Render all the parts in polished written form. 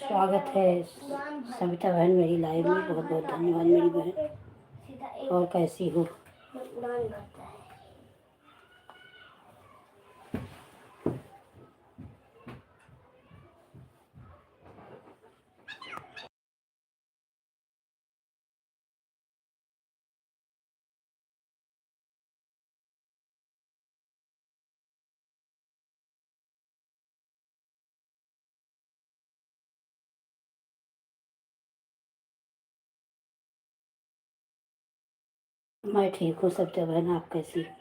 स्वागत है सविता बहन मेरी लाइव में। बहुत बहुत धन्यवाद मेरी बहन। और कैसी हो? मैं ठीक हूँ सविता बहन, आप कैसी हो?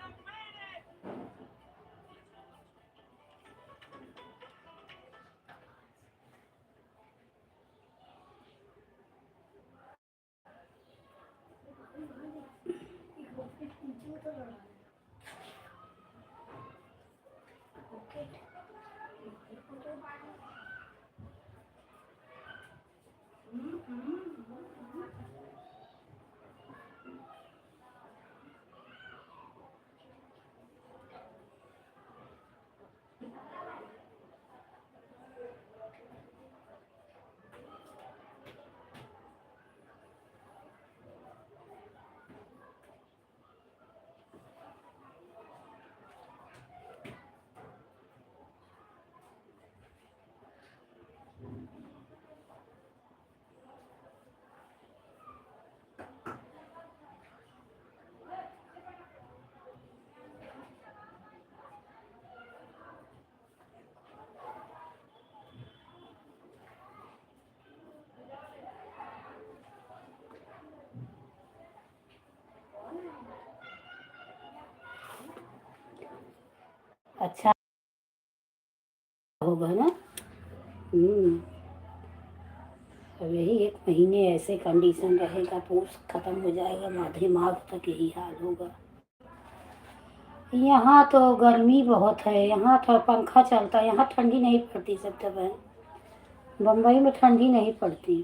अच्छा होगा ना। अब यही 1 महीने ऐसे कंडीशन रहेगा, पूछ खत्म हो जाएगा, माघ तक यही हाल होगा। यहाँ तो गर्मी बहुत है, यहाँ तो पंखा चलता है, यहाँ ठंडी नहीं पड़ती सत्या बहन। बम्बई में ठंडी नहीं पड़ती।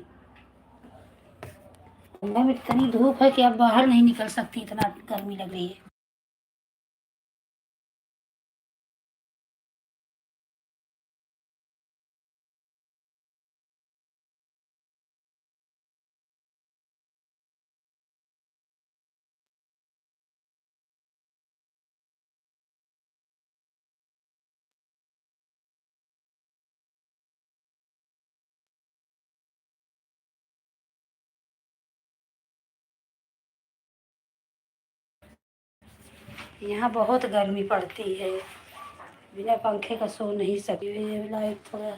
बम्बई में इतनी धूप है कि आप बाहर नहीं निकल सकती, इतना गर्मी लग रही है। यहाँ बहुत गर्मी पड़ती है, बिना पंखे का सो नहीं सकती। लाइट थोड़ा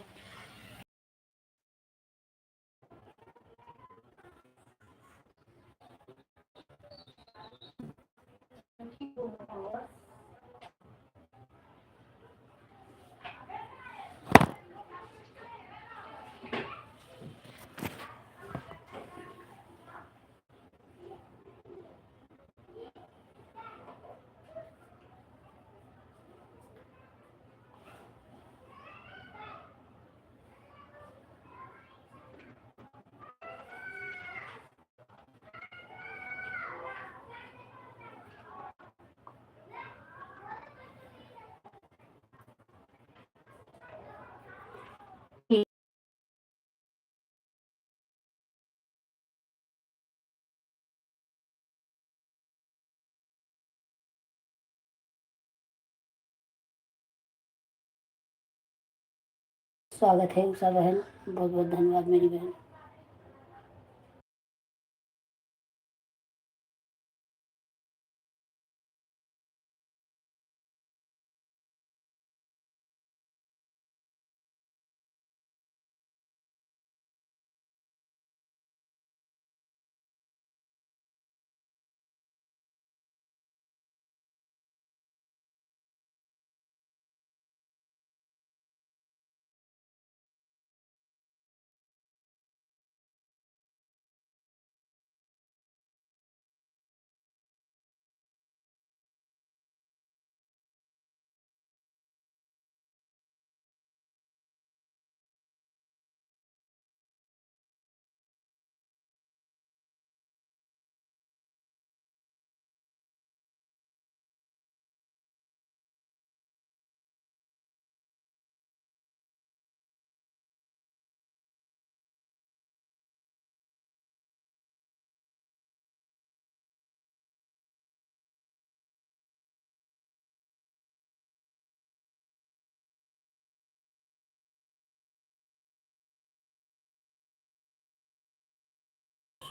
स्वागत है उषा बहन, बहुत बहुत धन्यवाद मेरी बहन।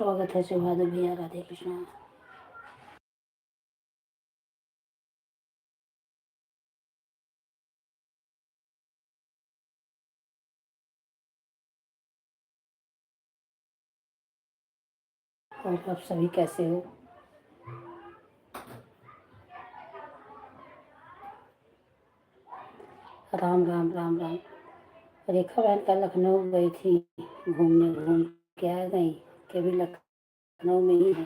स्वागत है सुभाष भैया, राधे कृष्णा। और आप सभी कैसे हो? राम राम राम राम। रेखा बहन कल लखनऊ गई थी घूमने, घूम के आ गई कि अभी लखनऊ में ही है।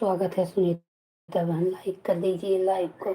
स्वागत है सुनीता बहन, लाइक कर दीजिए लाइव को।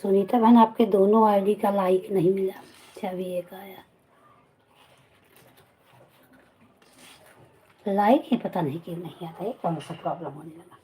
सुनीता बहन आपके दोनों आईडी का लाइक नहीं मिला, अच्छा अभी एक आया लाइक ही, पता नहीं क्यों नहीं आता है, कौन सा प्रॉब्लम होने लगा।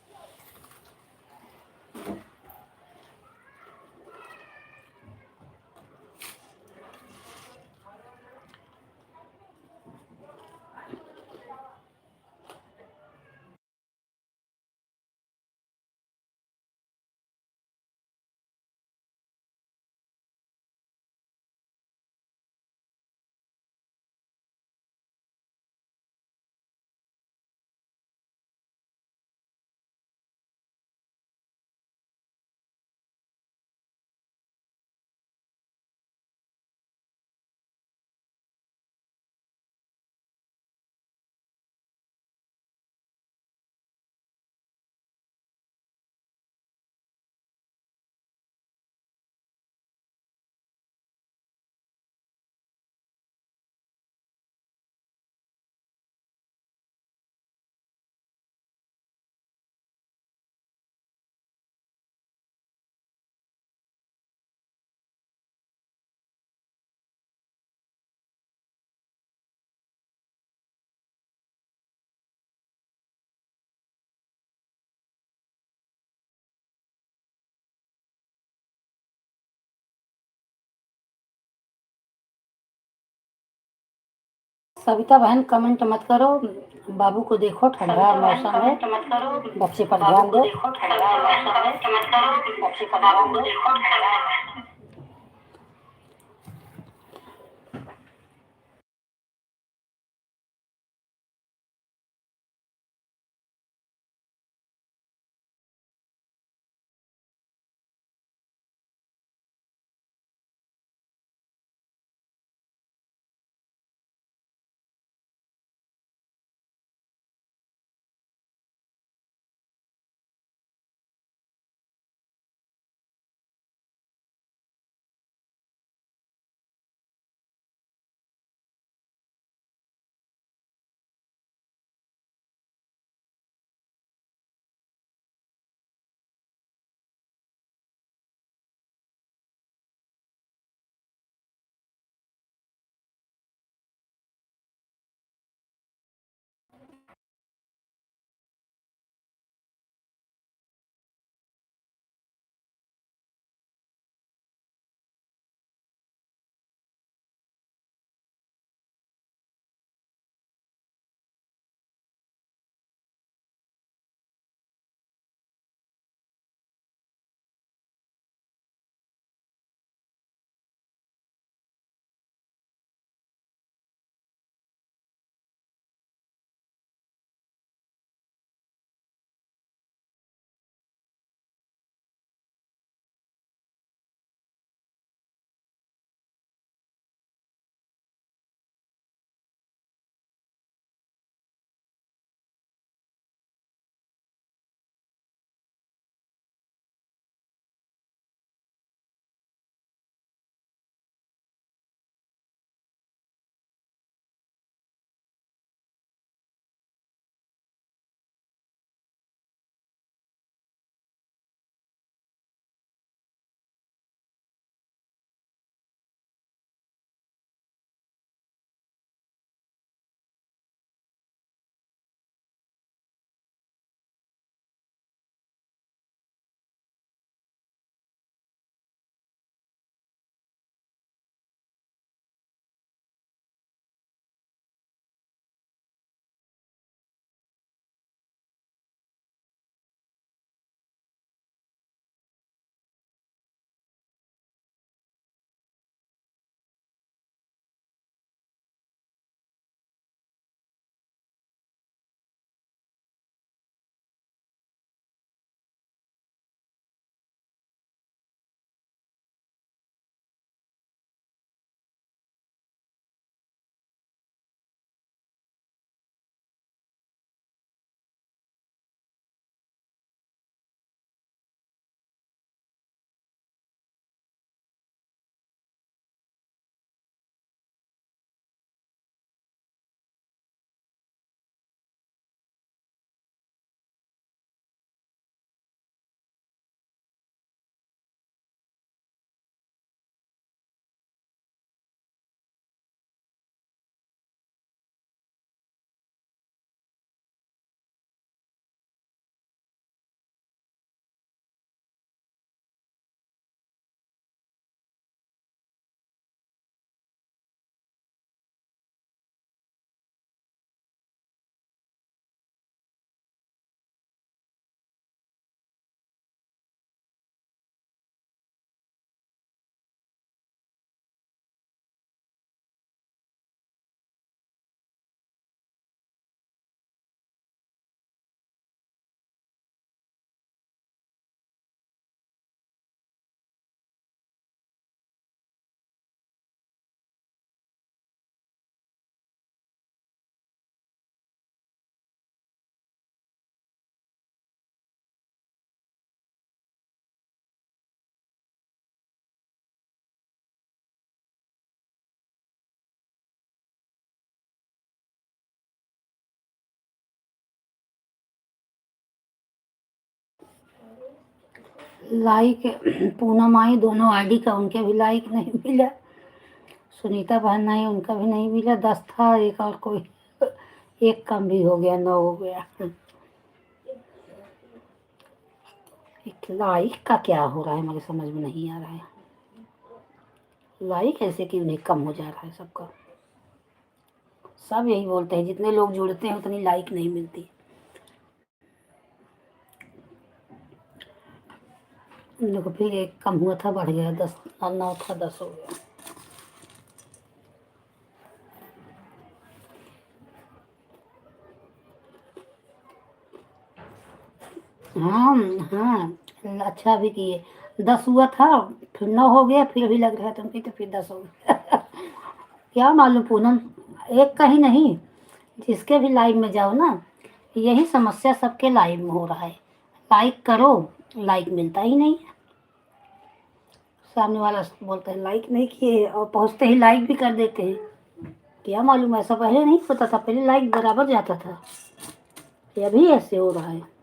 सविता बहन कमेंट मत करो, बाबू को देखो, ठंडा मौसम है, बच्चे पर ध्यान दो। लाइक पूनम आई दोनों आईडी का, उनके भी लाइक नहीं मिला। सुनीता बहन आई, उनका भी नहीं मिला। 10 था, एक और कोई एक कम भी हो गया, 9 हो गया। एक लाइक का क्या हो रहा है मुझे समझ में नहीं आ रहा है। लाइक ऐसे क्यों नहीं कम हो जा रहा है सबका। सब यही बोलते हैं जितने लोग जुड़ते हैं उतनी लाइक नहीं मिलती। देखो फिर एक कम हुआ था, बढ़ गया 10, 9 था 10 हो गया। हाँ हाँ, अच्छा भी किए। 10 हुआ था, फिर 9 हो गया, फिर अभी लग रहा है तुमकी तो फिर 10 हो गया। क्या मालूम पूनम, एक का ही नहीं, जिसके भी लाइव में जाओ ना, यही समस्या सबके लाइव में हो रहा है। लाइक करो, लाइक मिलता ही नहीं है। सामने वाला बोलता है लाइक नहीं किए, और पहुंचते ही लाइक भी कर देते हैं। क्या मालूम, ऐसा पहले नहीं पता था, पहले लाइक बराबर जाता था, ये अभी ऐसे हो रहा है।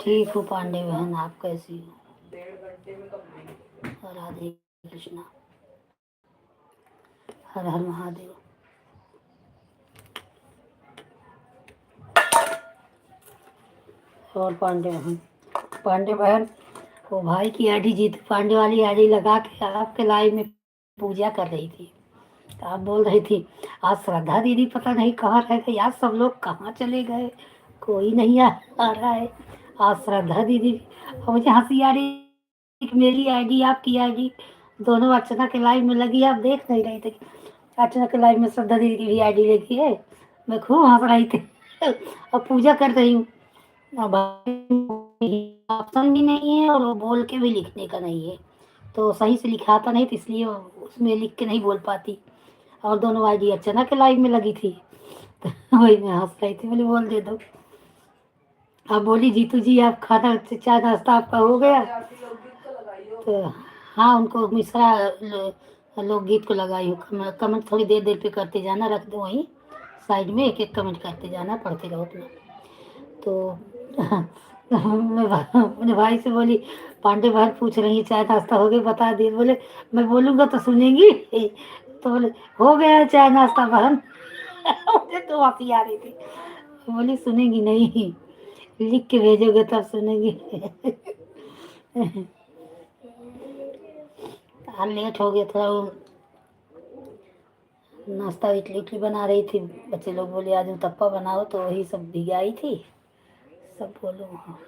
ठीक हूँ पांडे बहन, आप कैसी हो? राधे कृष्णा। हर हर महादेव। और पांडे बहन वो भाई की आईडी जीत पांडे वाली आईडी लगा के आपके लाइव में पूजा कर रही थी। तो आप बोल रही थी आज श्रद्धा दीदी पता नहीं कहाँ रह गई, आज सब लोग कहाँ चले गए, कोई नहीं आ रहा है। आज श्रद्धा दीदी, और मुझे हंसी आ रही कि मेरी आईडी आपकी आईडी दोनों अर्चना के लाइव में लगी, आप देख नहीं रहे थे कि अर्चना के लाइव में श्रद्धा दीदी की भी आईडी लगी है। मैं खूब हंस रही थी और पूजा कर रही हूँ। अब ऑप्शन भी नहीं है और वो बोल के भी लिखने का नहीं है, तो सही से लिखाता नहीं, तो इसलिए उसमें लिख के नहीं बोल पाती। और दोनों आईडी अर्चना के लाइव में लगी थी तो वही मैं हंस रही थी, बोली बोल दे दो। आप बोली जीतू जी आप खाना चाय नाश्ता आपका हो गया? तो हाँ, उनको मिश्रा लोकगीत को लगाई हूँ। कमेंट थोड़ी देर देर पे करते जाना, रख दो वहीं साइड में, एक एक कमेंट करते जाना, पढ़ते रहो अपना। तो मैं अपने भाई से बोली पांडे भाई पूछ रही है चाय नाश्ता हो गया, बता दिए। बोले मैं बोलूँगा तो सुनेंगी तो बोले हो गया चाय नाश्ता बहन मुझे तो हंसी आ रही थी। बोली सुनेंगी नहीं, लिख के भेजोगे तब सुनेंगी आज लेट हो गया था, नाश्ता इडली उडली बना रही थी, बच्चे लोग बोले आज उत्तप्पा बनाओ, तो वही सब भिगाई थी, सब बोलो हाँ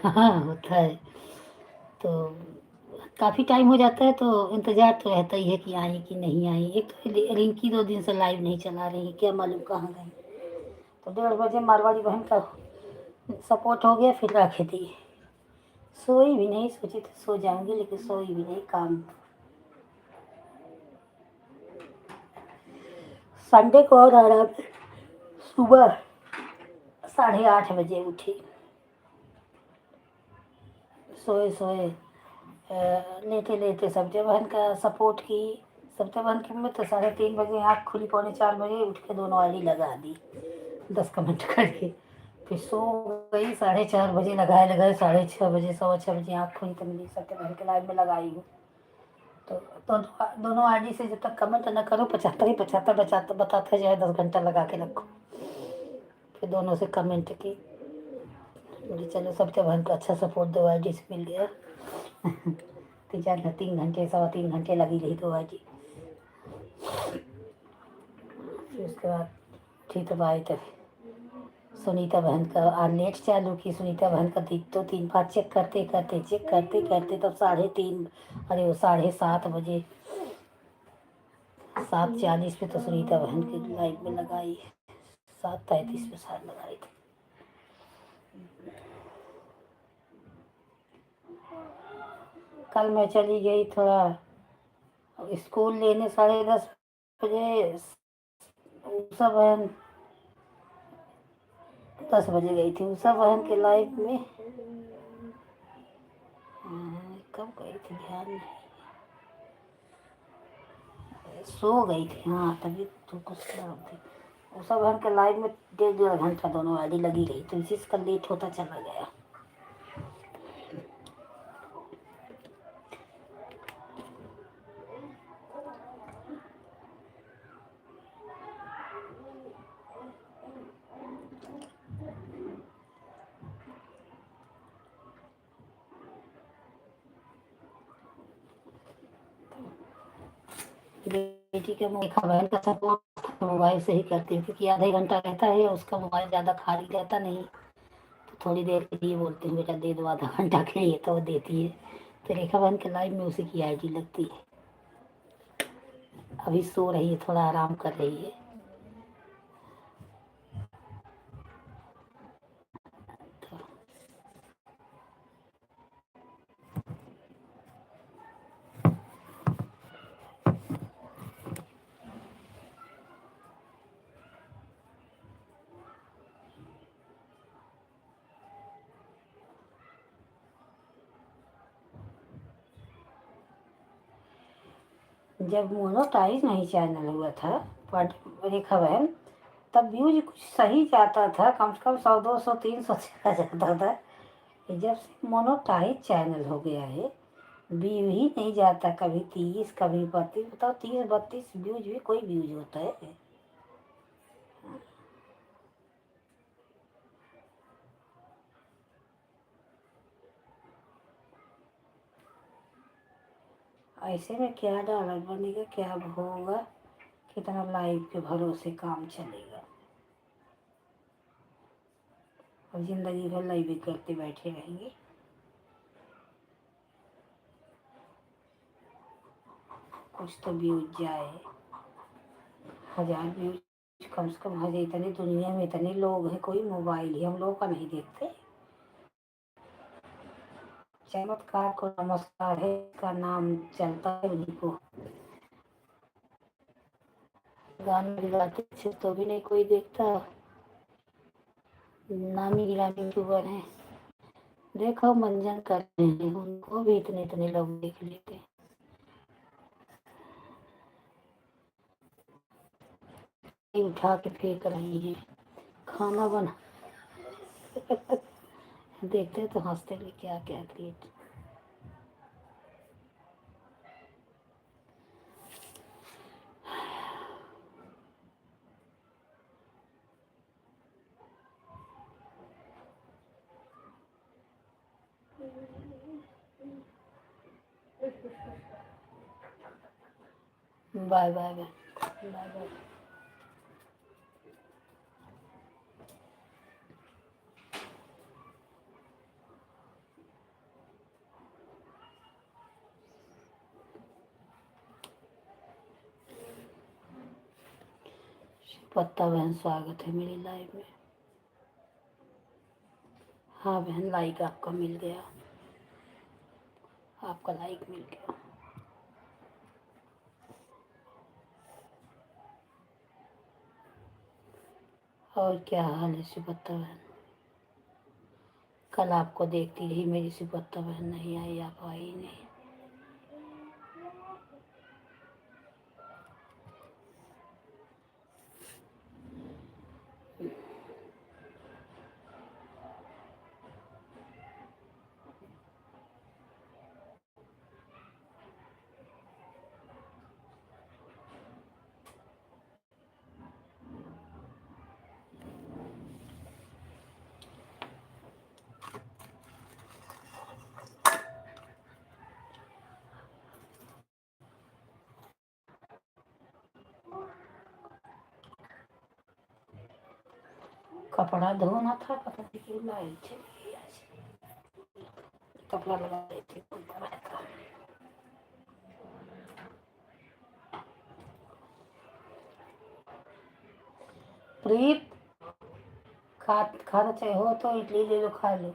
हाँ होता है। तो काफ़ी टाइम हो जाता है तो इंतज़ार तो रहता ही है कि आई कि नहीं आई। एक तो रिंकी 2 दिन से लाइव नहीं चला रही है, क्या मालूम कहाँ गई। तो 1:30 बजे मारवाड़ी बहन का सपोर्ट हो गया, फिर रख दी। सोई भी नहीं, सोची तो सो जाऊंगी लेकिन सोई भी नहीं, काम। संडे को और आराम, सुबह 8:30 बजे उठी, सोए सोए लेटे लेटे सब्जे बहन का सपोर्ट की। सब्जे बहन की में तो 3:30 बजे आँख खुली, 4:45 बजे उठ के दोनों वाली लगा दी 10 कमेंट करके। फिर सो गई, 4:30 बजे लगाए लगाए 6:30 बजे 6:15 बजे आँख खुली तो मिली सब्जे बहन के लाइव में लगाई हूँ। तो दोनों आईडी से जब तक कमेंट न करो 75 ही 75 बताते जाए, 10 घंटा लगा के रखो। फिर दोनों से कमेंट की, बोली चलो सब्जे बहन को अच्छा सपोर्ट दो आईडी से मिल गया 3 घंटे 3.25 घंटे लगी रही दो आईडी। फिर उसके बाद थी तब आई तब सुनीता बहन का आज नेट चालू की। सुनीता बहन का तो 3 बार चेक करते करते तब 3:30, अरे वो 7:30 बजे 7:40 पे तो सुनीता बहन की लाइव में लगाई, 7:33 पे शायद लगाई थी। कल मैं चली गई थोड़ा स्कूल लेने 10:30 बजे, उषा बहन 10 बजे गई थी उषा बहन के लाइफ में। कब गई थी ध्यान नहीं, सो गई थी हाँ, तभी तो कुछ खराब थी। उषा बहन के लाइफ में 1.5 घंटा दोनों वाली लगी रही, तो इसी से लेट होता चला गया। बेटी के रेखा बहन का सपोर्ट मोबाइल से ही करती हूँ, क्योंकि आधा घंटा रहता है, उसका मोबाइल ज़्यादा खाली रहता नहीं, तो थोड़ी देर के लिए बोलते हैं बेटा दे दो आधा घंटा के लिए, तो वो देती है। तो रेखा बहन के लाइव में उसी की आईडी लगती है। अभी सो रही है, थोड़ा आराम कर रही है। जब मोनोटाइज नहीं चैनल हुआ था रेखा बहन, तब व्यूज कुछ सही जाता था, कम से कम 100 200 300 चला जाता था। ये जब से मोनोटाइज चैनल हो गया है, व्यू ही नहीं जाता, कभी 30 कभी 32। बताओ 30 32 व्यूज भी कोई व्यूज होता है? ऐसे में क्या डॉलर बनेगा, क्या होगा, कितना लाइव के भरोसे काम चलेगा? और जिंदगी भर लाइव करते बैठे रहेंगे। कुछ तो व्यूज जाए, 1000 व्यूज कम से कम। हजे इतने दुनिया में इतने लोग हैं, कोई मोबाइल ही हम लोग का नहीं देखते। चमत्कार को नमस्कार है का नाम चलता है उन्हीं को। गाना गिराते थे तो भी नहीं कोई देखता। नामी गिरामी यूट्यूबर हैं, देखो मंजन कर रहे हैं, उनको भी इतने इतने लोग देख लेते हैं। उठा के फेंक रही हैं खाना बना। देखते तो हंसते भी, क्या क्या create. Bye bye bye bye bye. पत्ता बहन स्वागत है मेरी लाइफ में। हाँ बहन, लाइक आपका मिल गया, आपका लाइक मिल गया। और क्या हाल है सुपत्ता बहन? कल आपको देखती रही मेरी सुपत्ता बहन, नहीं आई, आप आई नहीं। कपड़ा धोना था, पता नहीं क्यों लाइट चली गई आज। कपड़ा लगा रही थी प्रीत। खाना चाहे हो तो इडली ले लो, खा लो।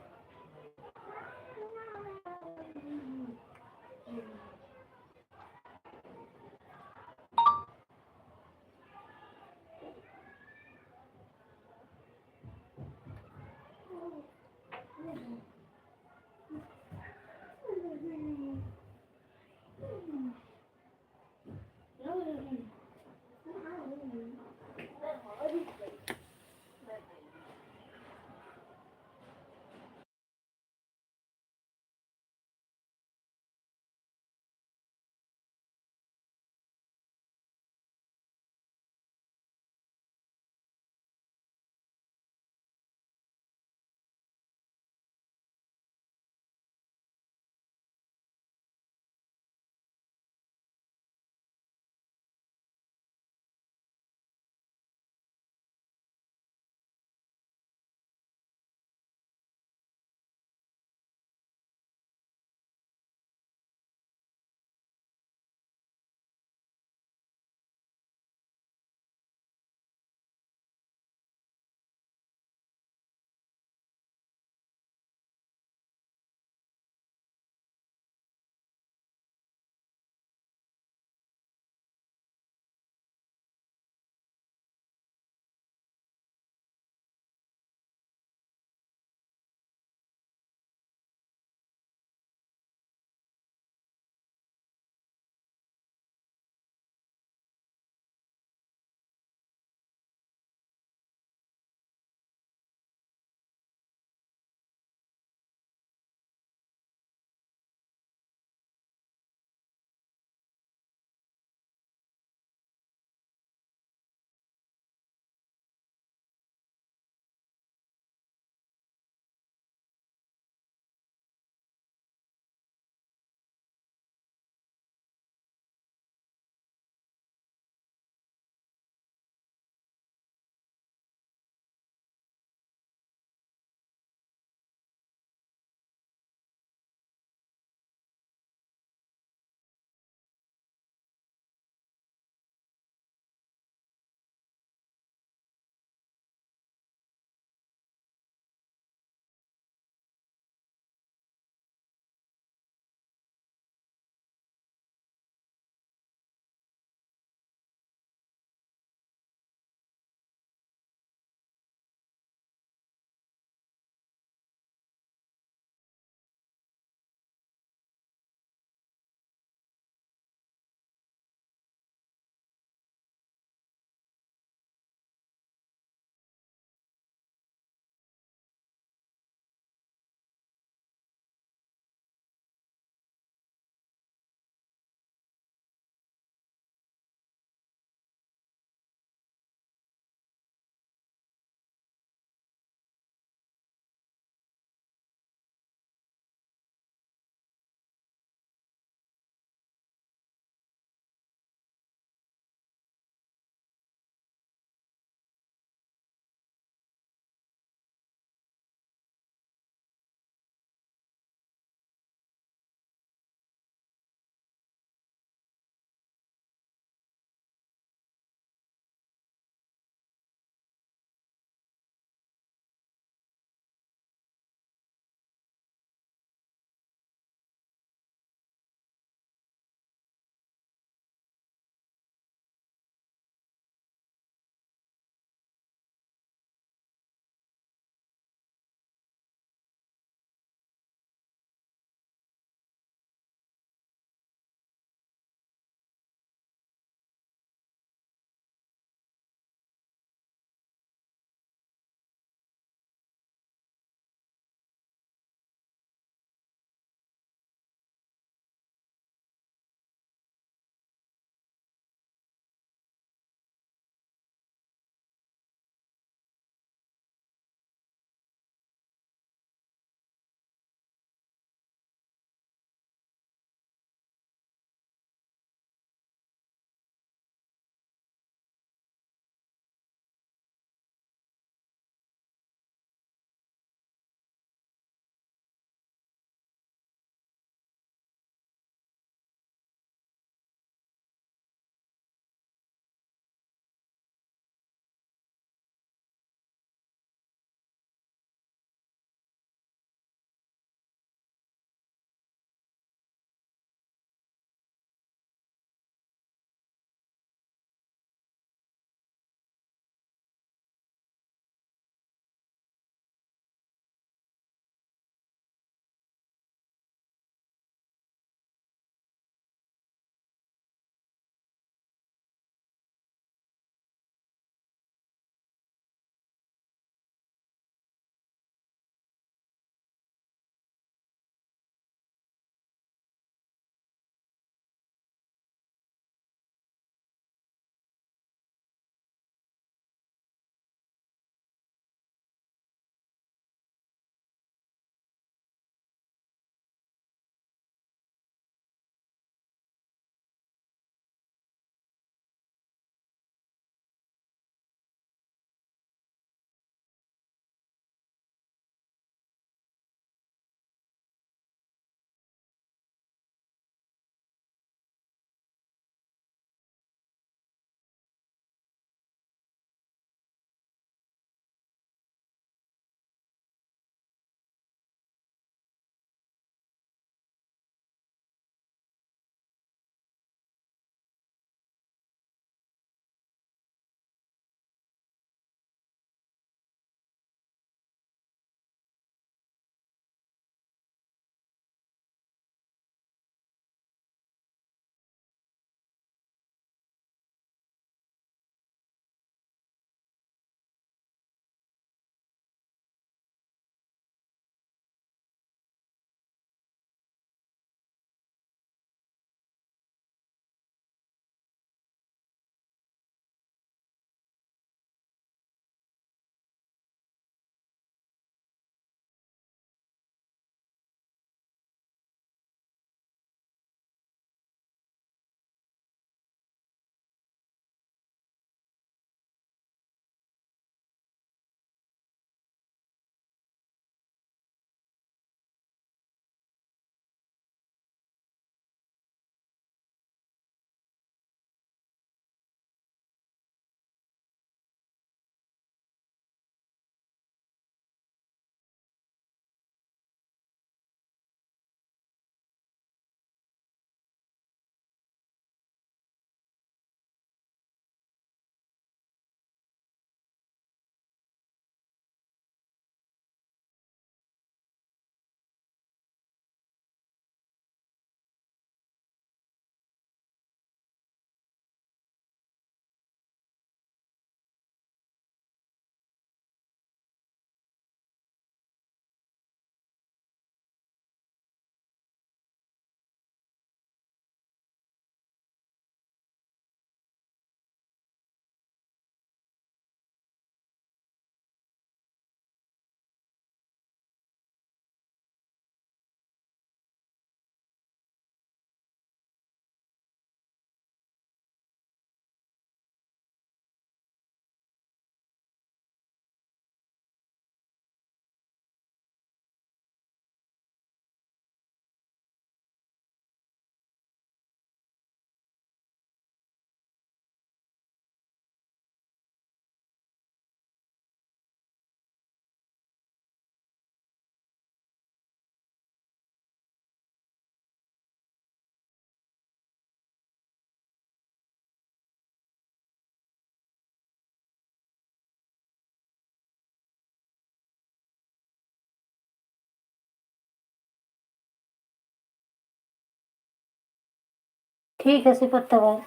ठीक है सिपत्ता भाई,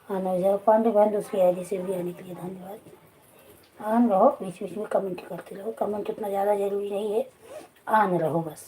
आना जाओ। पांडे बहन दूसरी आईडी से भी आने के लिए धन्यवाद। आन रहो, बीच बीच में कमेंट करते रहो, कमेंट उतना ज़्यादा जरूरी नहीं है, आन रहो बस।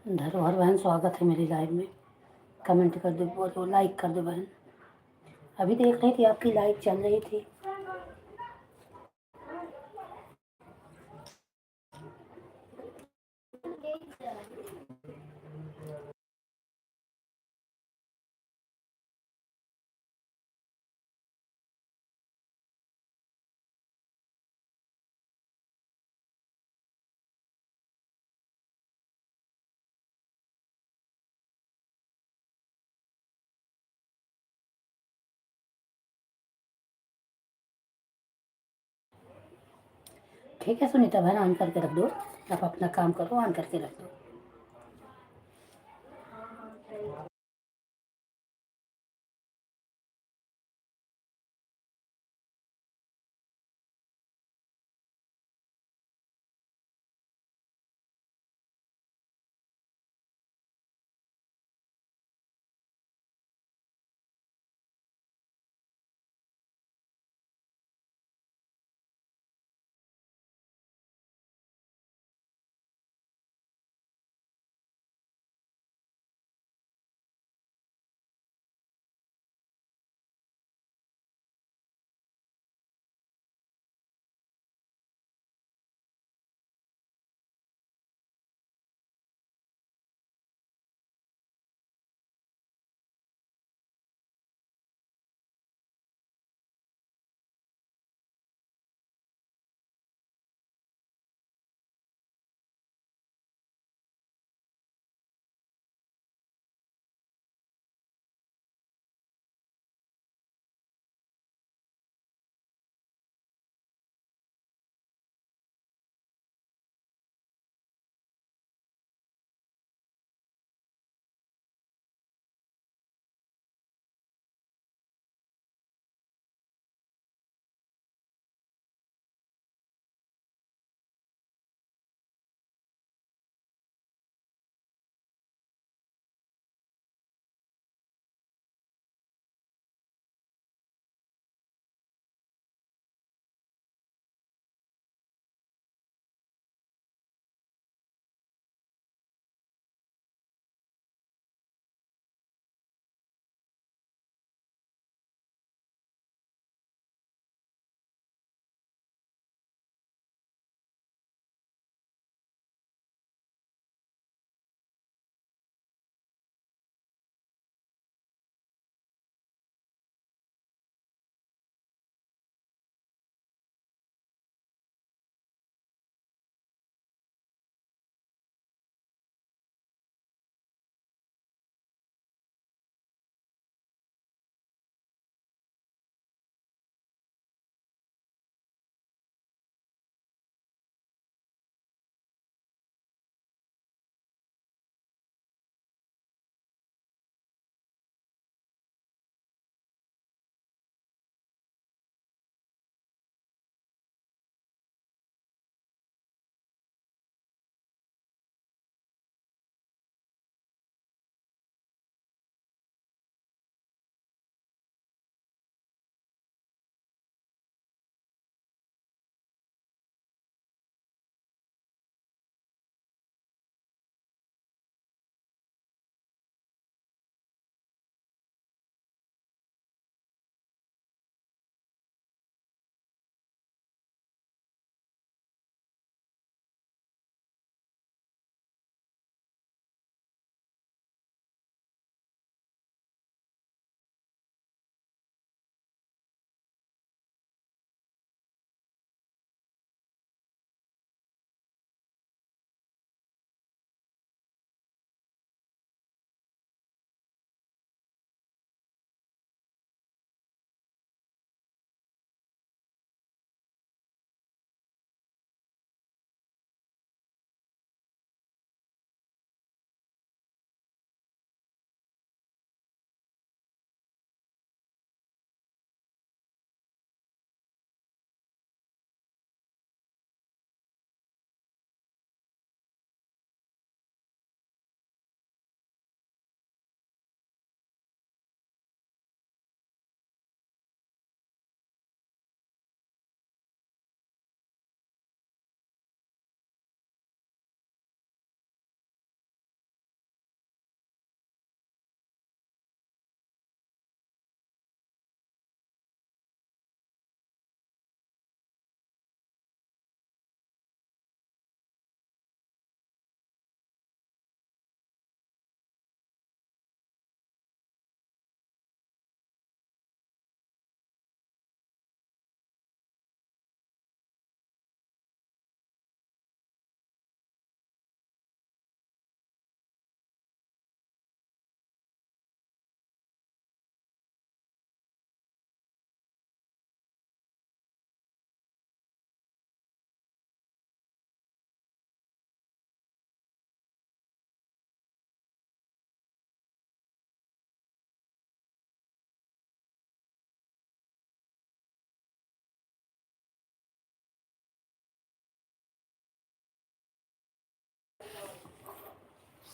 धरोहर बहन स्वागत है मेरी लाइव में, कमेंट कर दो, वो लाइक कर दो बहन। अभी देख रही थी आपकी लाइव चल रही थी। ठीक है सुनीता बहन, ऑन करके रख दो, आप अपना काम करो, ऑन करके रख दो।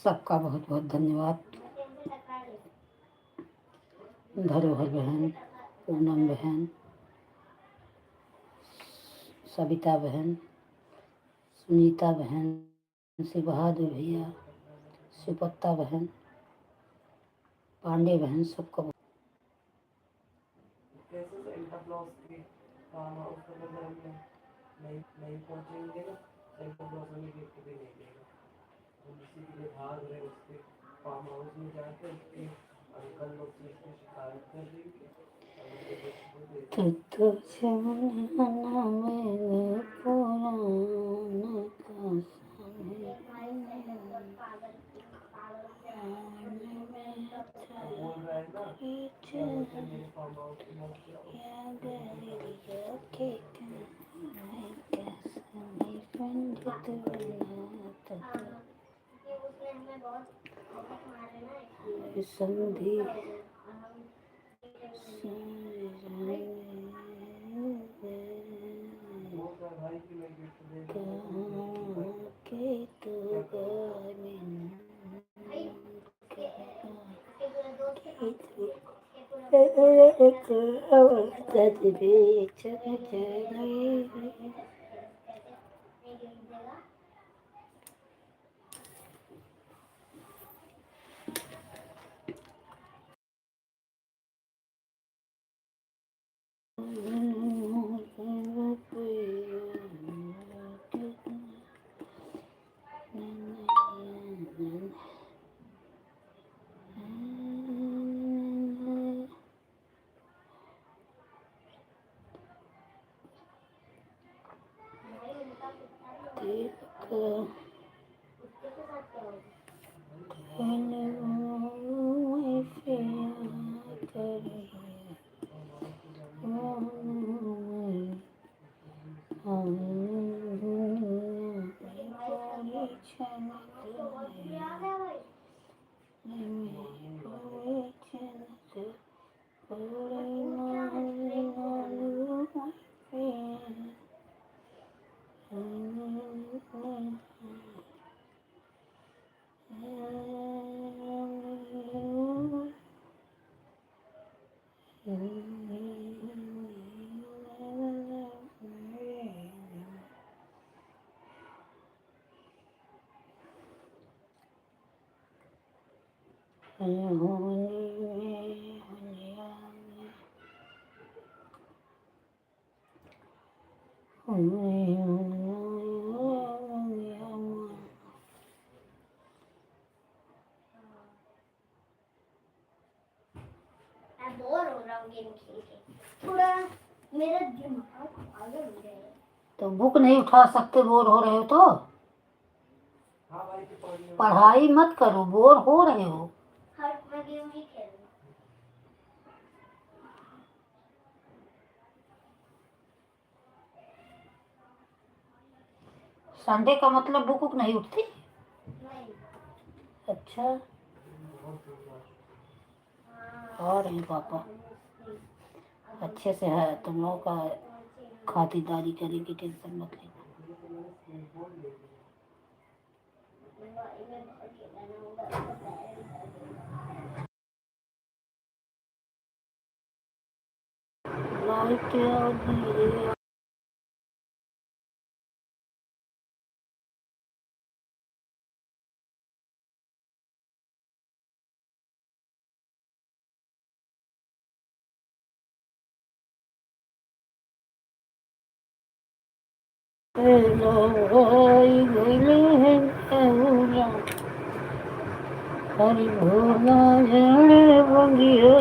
सबका बहुत बहुत धन्यवाद। धरोहर बहन, पूनम बहन, सविता बहन, सुनीता बहन, श्री बहादुर भैया, सुपत्ता बहन, पांडे बहन, सबको तो जमाना मैंने पुराना का समझी के तो बोर हो रहा हूँ गेम खेल के, थोड़ा मेरा दिमाग पागल हो गया है। तो बुक नहीं उठा सकते, बोर हो रहे हो तो पढ़ाई मत करो, बोर हो रहे हो। हर मैं गेम ही खेलूंगा। संडे का मतलब बुक नहीं उठती? नहीं। अच्छा, और हैं पापा अच्छे से है, तुम लोगों का खातिरदारी करेंगे, टेंशन मत लेना। लाइट हरि भोला जड़ बंगिया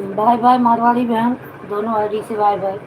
बाय बाय मारवाड़ी बहन, दोनों आईडी से बाय बाय।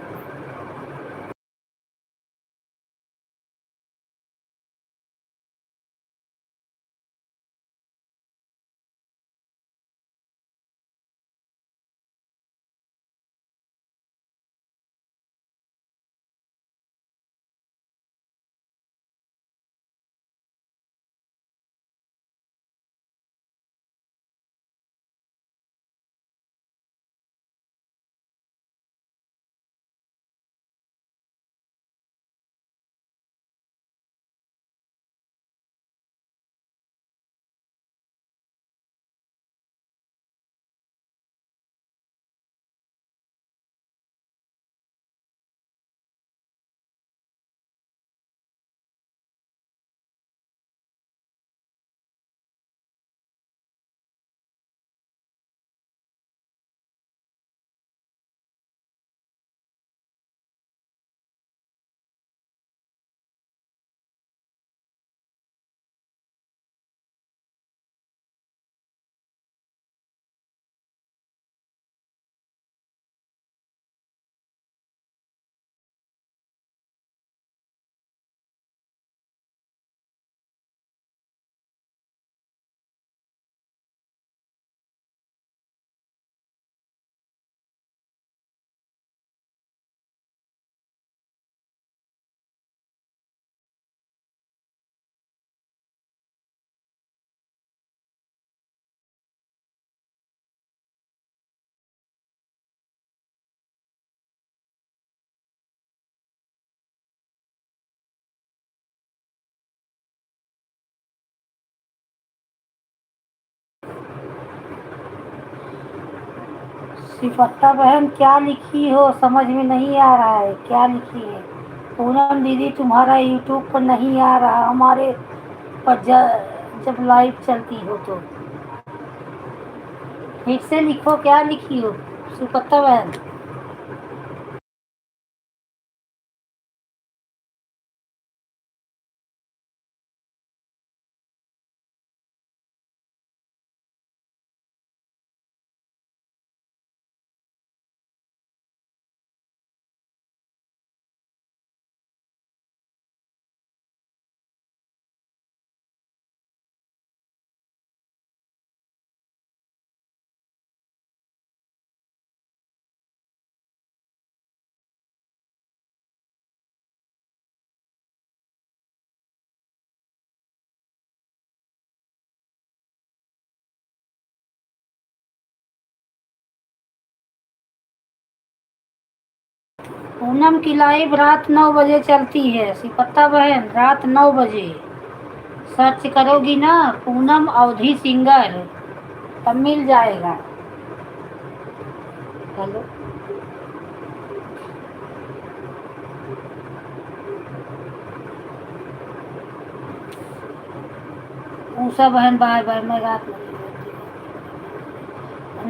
सिफत्ता बहन क्या लिखी हो, समझ में नहीं आ रहा है, क्या लिखी है? पूनम दीदी तुम्हारा यूट्यूब पर नहीं आ रहा हमारे पर, जब लाइव चलती हो तो ठीक से लिखो, क्या लिखी हो सिफत्ता बहन? पूनम की लाइव रात 9 बजे चलती है सिपत्ता बहन, रात 9 बजे। सर्च करोगी ना पूनम अवधि सिंगर, तब मिल जाएगा। हेलो उषा बहन बाय बाय, मैं रात में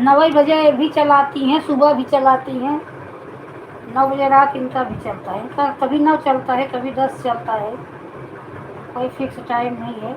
9 बजे भी चलाती हैं, सुबह भी चलाती हैं। 9 बजे रात इनका भी चलता है, इनका कभी 9 चलता है, कभी 10 चलता है, कोई फिक्स टाइम नहीं है।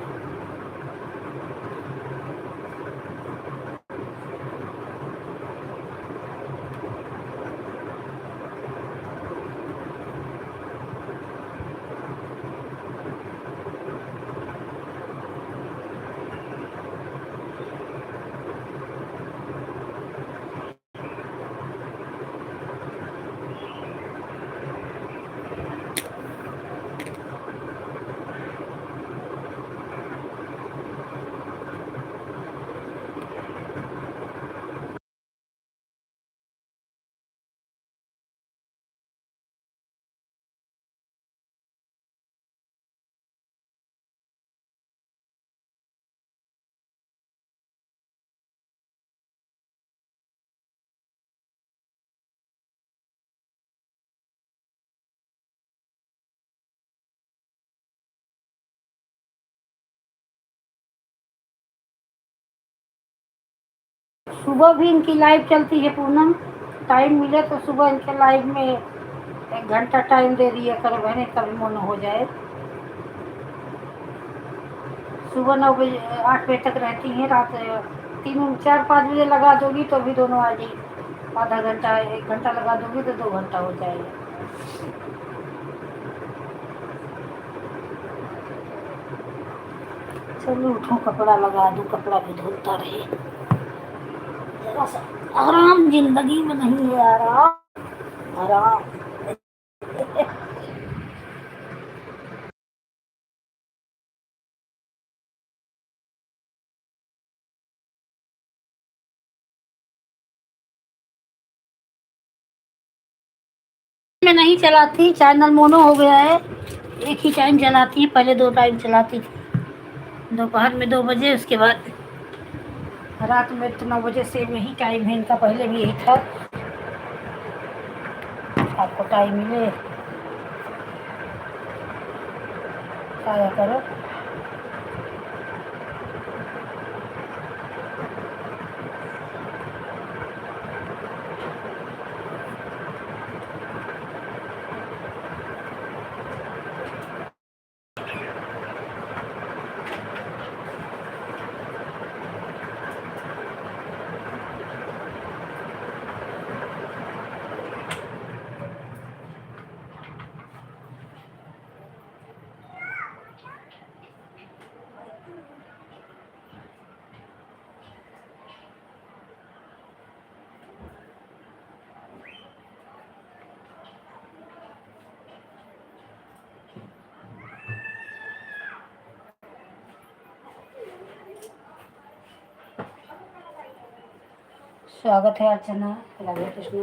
सुबह भी इनकी लाइव चलती है पूनम, टाइम मिले तो सुबह इनके लाइव में 1 घंटा टाइम दे दिया करो बहने, कभी मन हो जाए। सुबह 9 बजे 8 बजे तक रहती हैं, रात 3 4 5 बजे लगा दोगी तो भी दोनों आ जाएगी। आधा घंटा 1 घंटा लगा दोगे तो 2 घंटा हो जाएगा। चलो उठो, कपड़ा लगा दूँ, कपड़ा भी धुलता रहे। जरा सा आराम जिंदगी में नहीं है, आराम आराम। मैं नहीं चलाती, चैनल मोनो हो गया है। एक ही टाइम चलाती है, पहले 2 टाइम चलाती थी। दोपहर में 2 बजे, उसके बाद रात में 9 बजे से यही टाइम है इनका, पहले भी यही था। आपको टाइम मिले आया करो। स्वागत है अर्चना, राधे कृष्ण।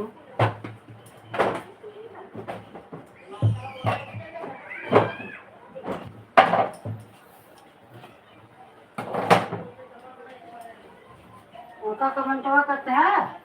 उनका कमेंटवा करते हैं।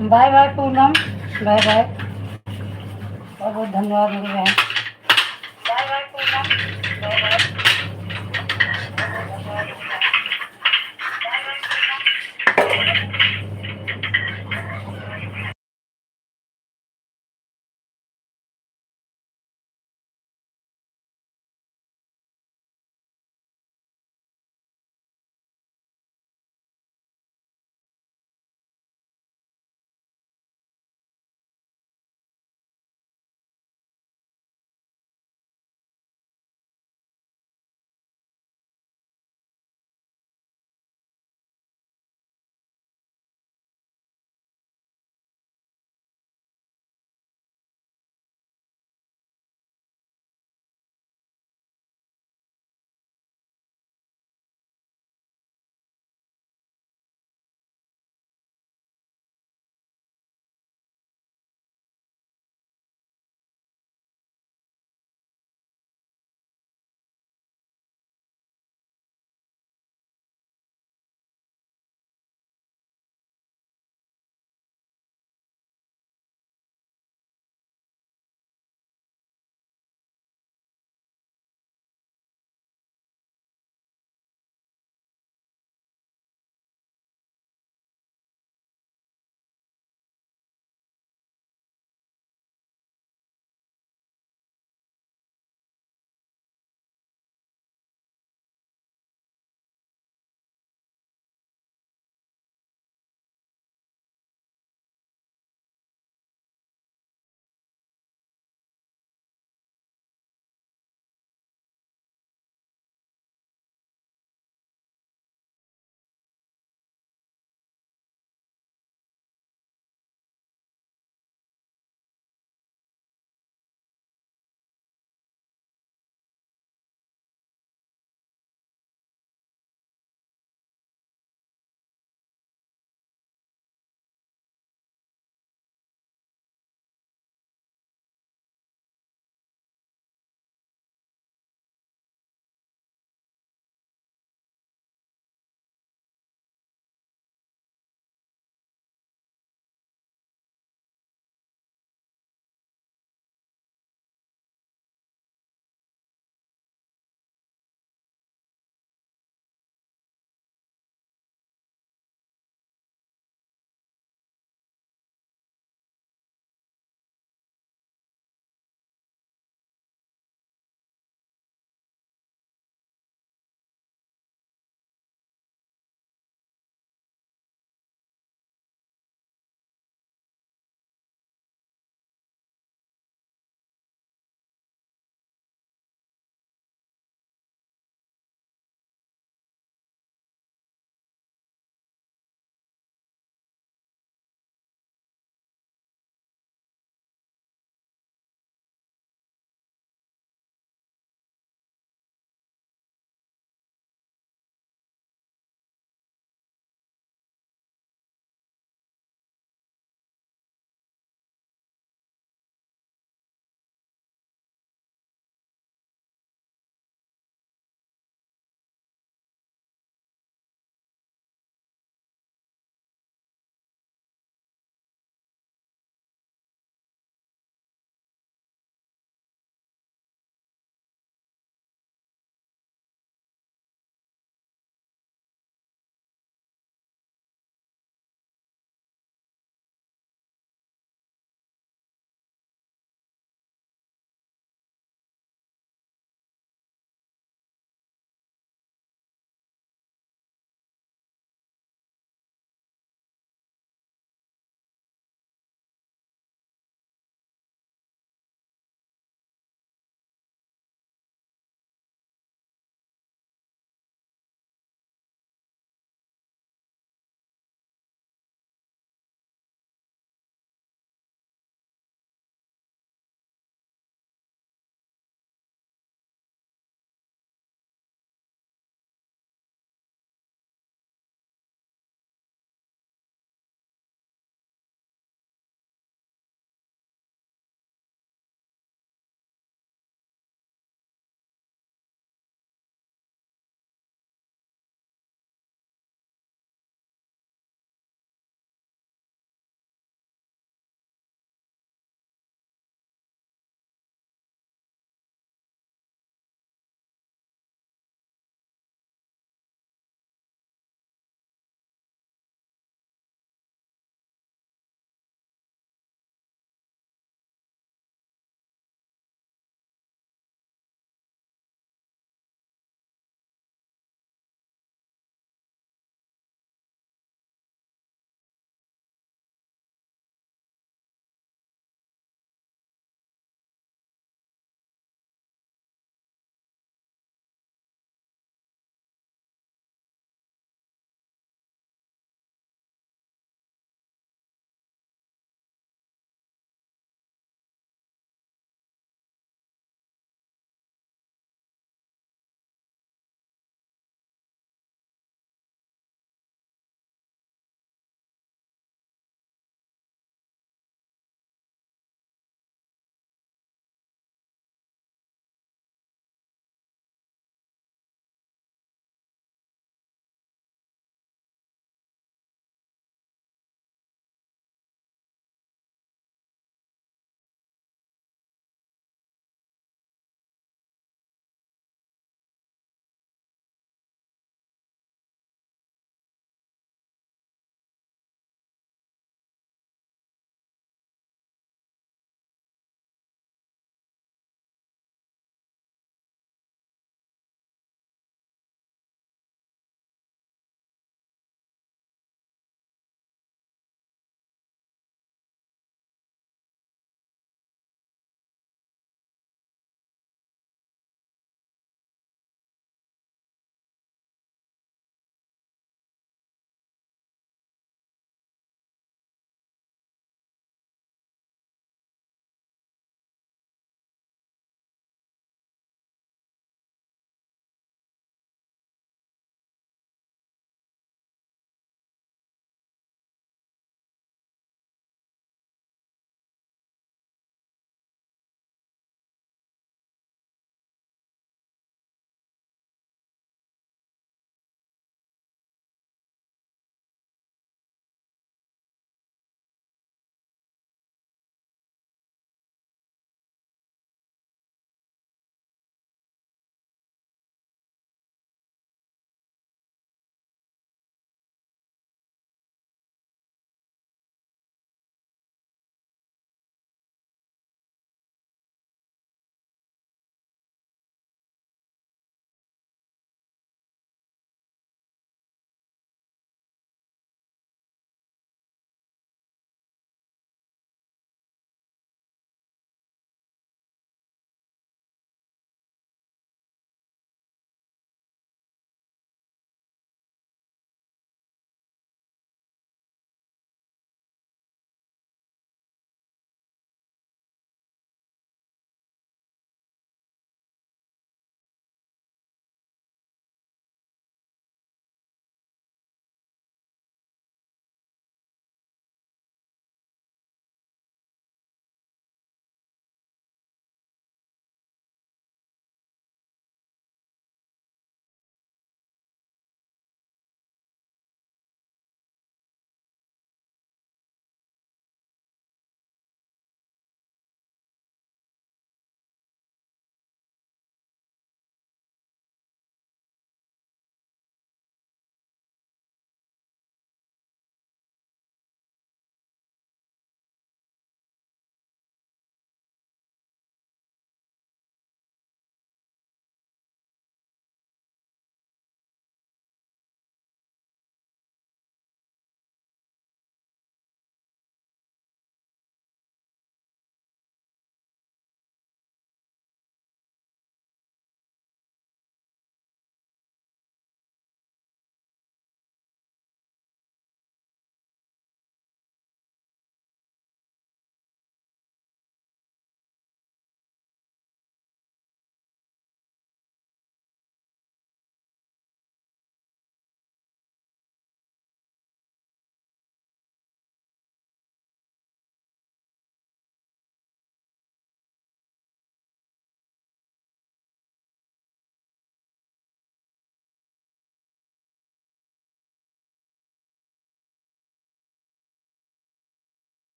Bye bye Poonam. Bye bye. बहुत बहुत धन्यवाद मेरी बहन। Bye bye Poonam. Bye bye.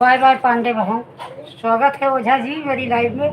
Bye bye Pandey बहन। स्वागत है ओझा जी मेरी लाइफ में।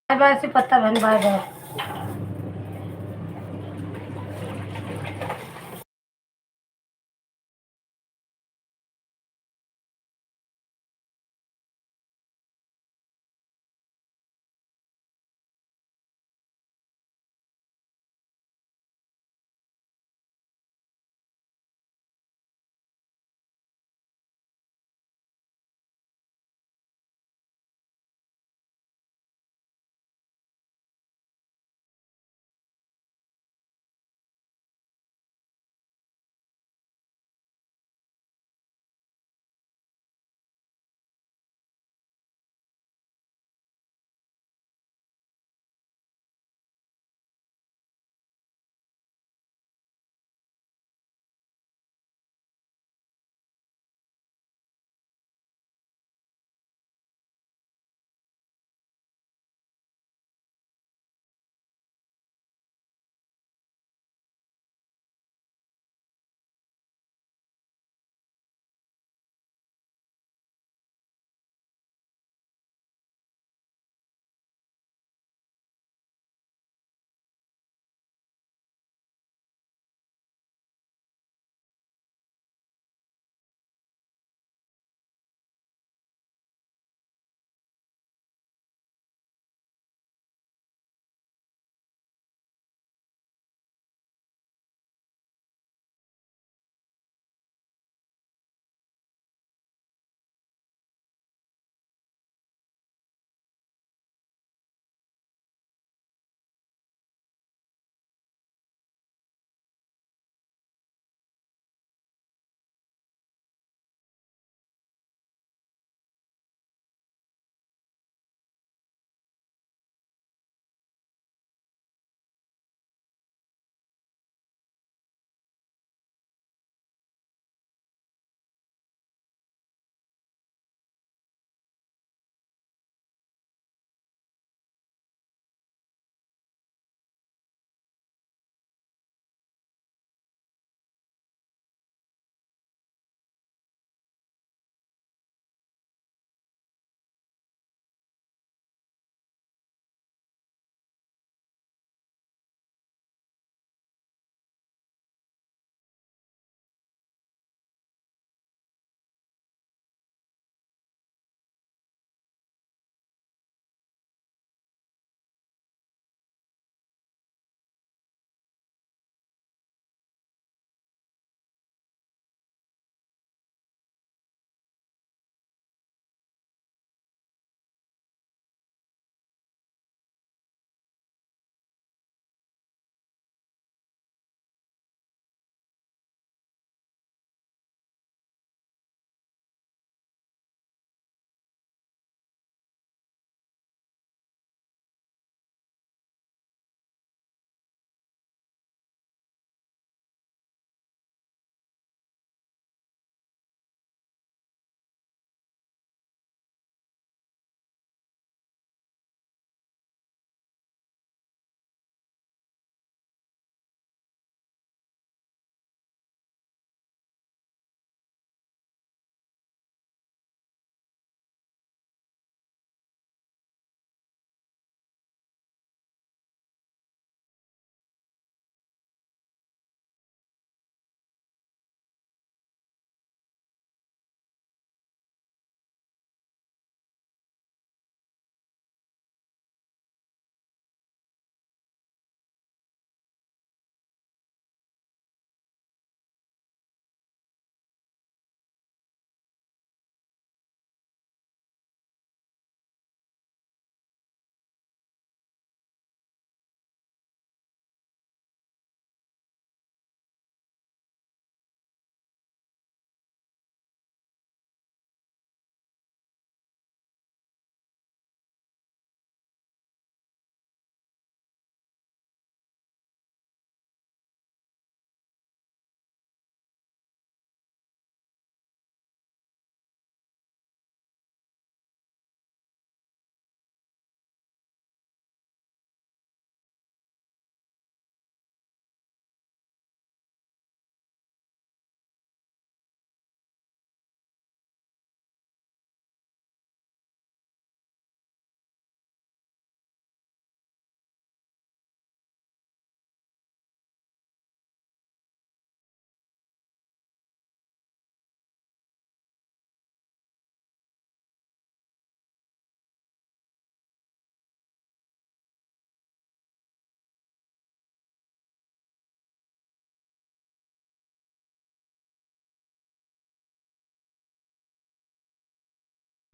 बाय बाय से पत्ता बहन, बाय बाय।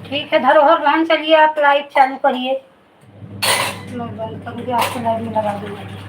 ठीक है धरोहर बहन, चलिए आप लाइट चालू करिए। मैं बंद करूँगी, आपको लाइट में लगा दूँगी।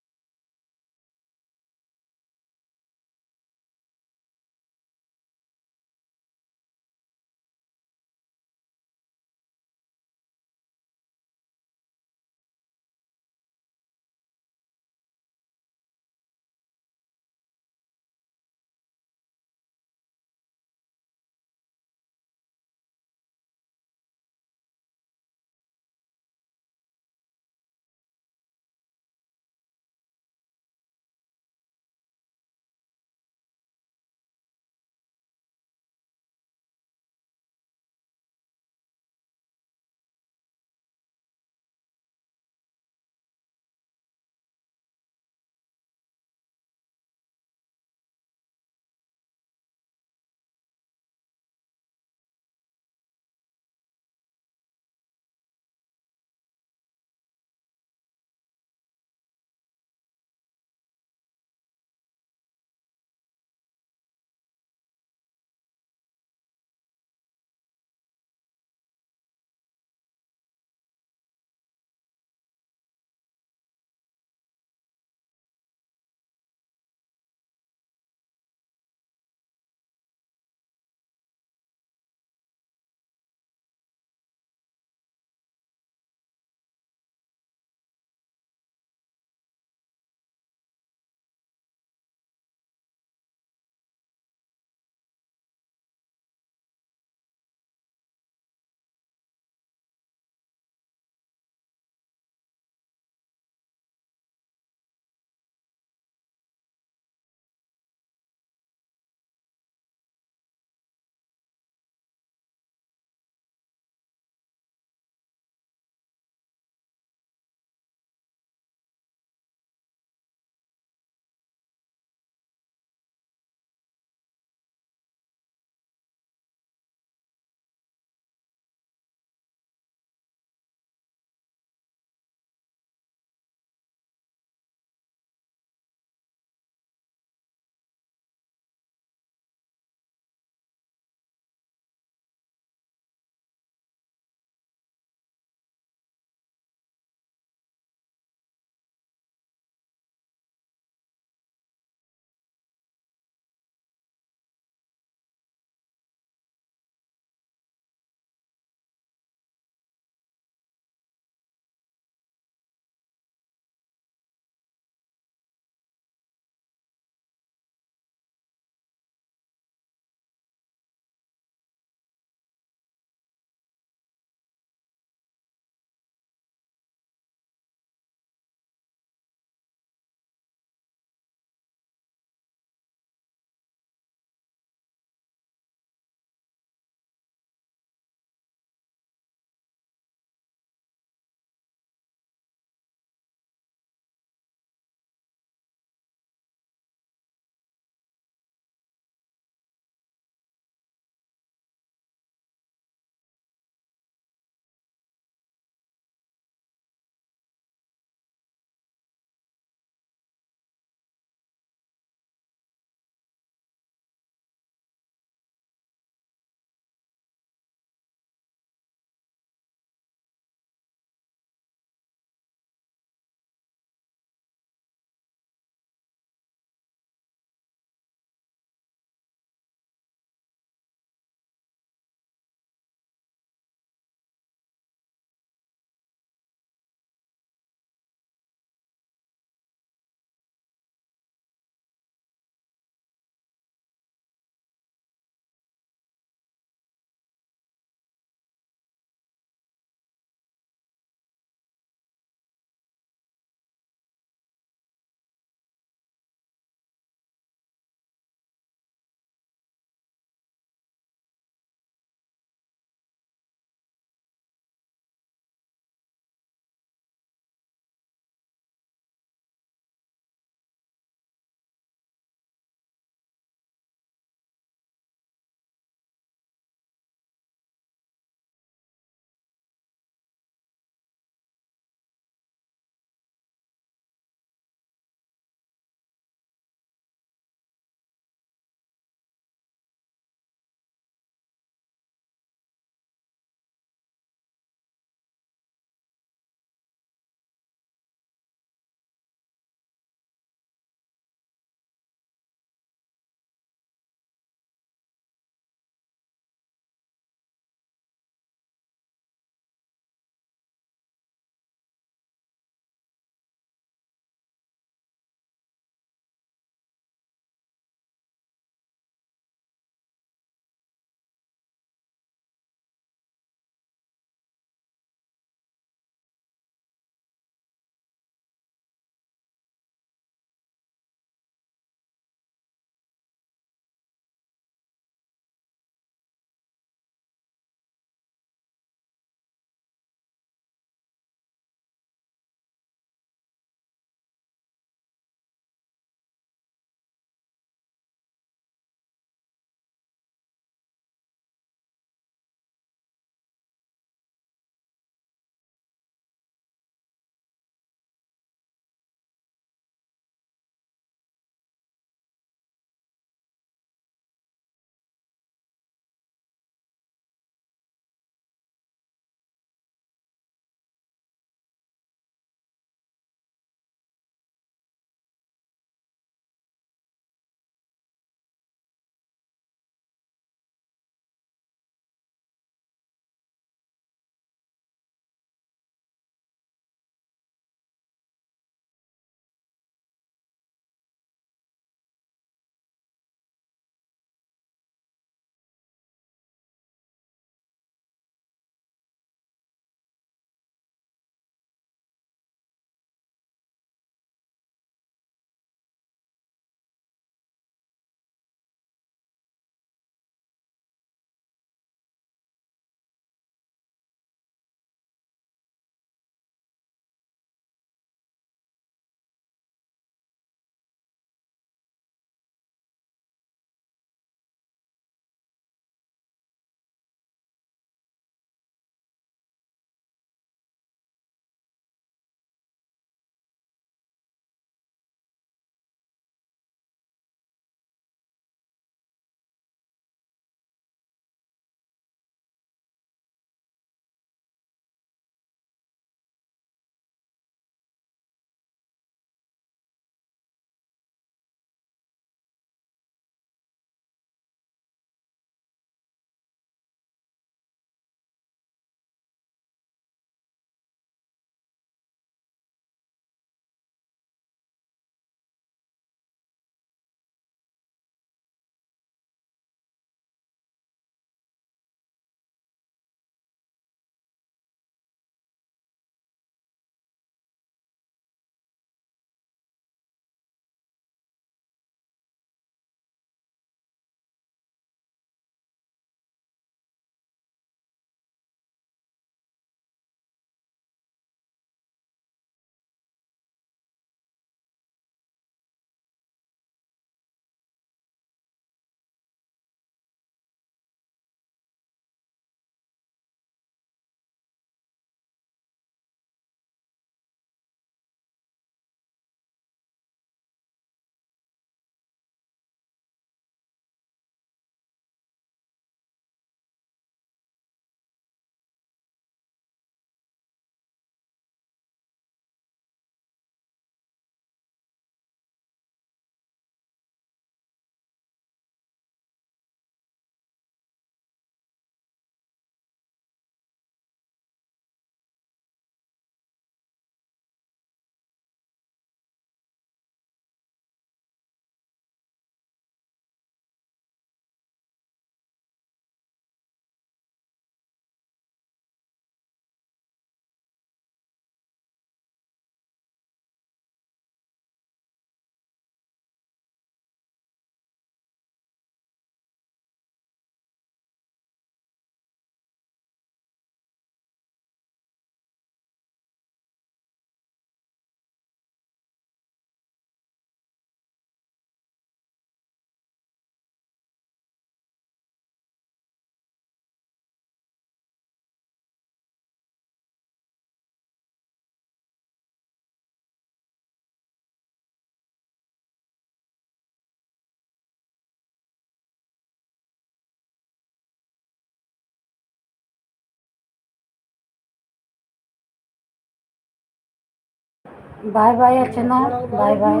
Bye bye Archana, bye bye.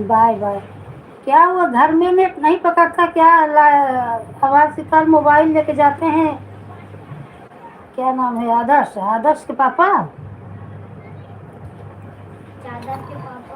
Bye bye. क्या हुआ, घर में नेट नहीं पकड़ता क्या? आवाज के कारण मोबाइल लेके जाते हैं। क्या नाम है? आदर्श, आदर्श के पापा। आदर्श के पापा।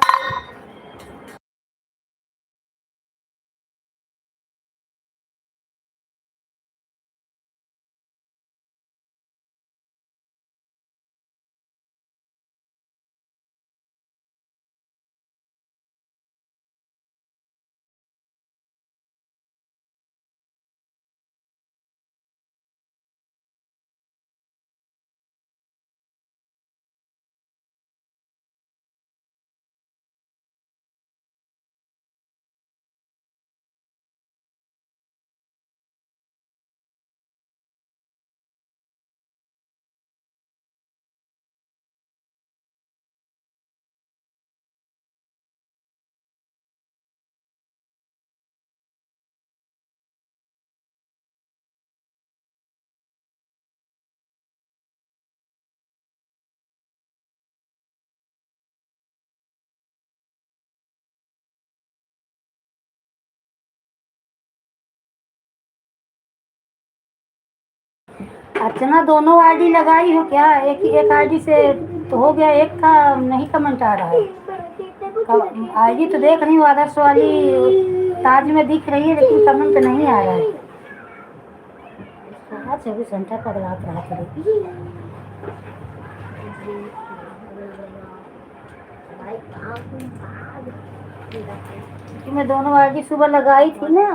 अर्चना, दोनों आईडी लगाई हो क्या? एक एक आईडी से तो हो गया, एक का नहीं कमेंट आ रहा है। आईडी तो देख रही हूँ, आदर्श वाली ताज में दिख रही है, लेकिन कमेंट नहीं आ रहा है। 24 घंटा पगलात रहा करेगी। कि मैं दोनों आईडी सुबह लगाई थी ना।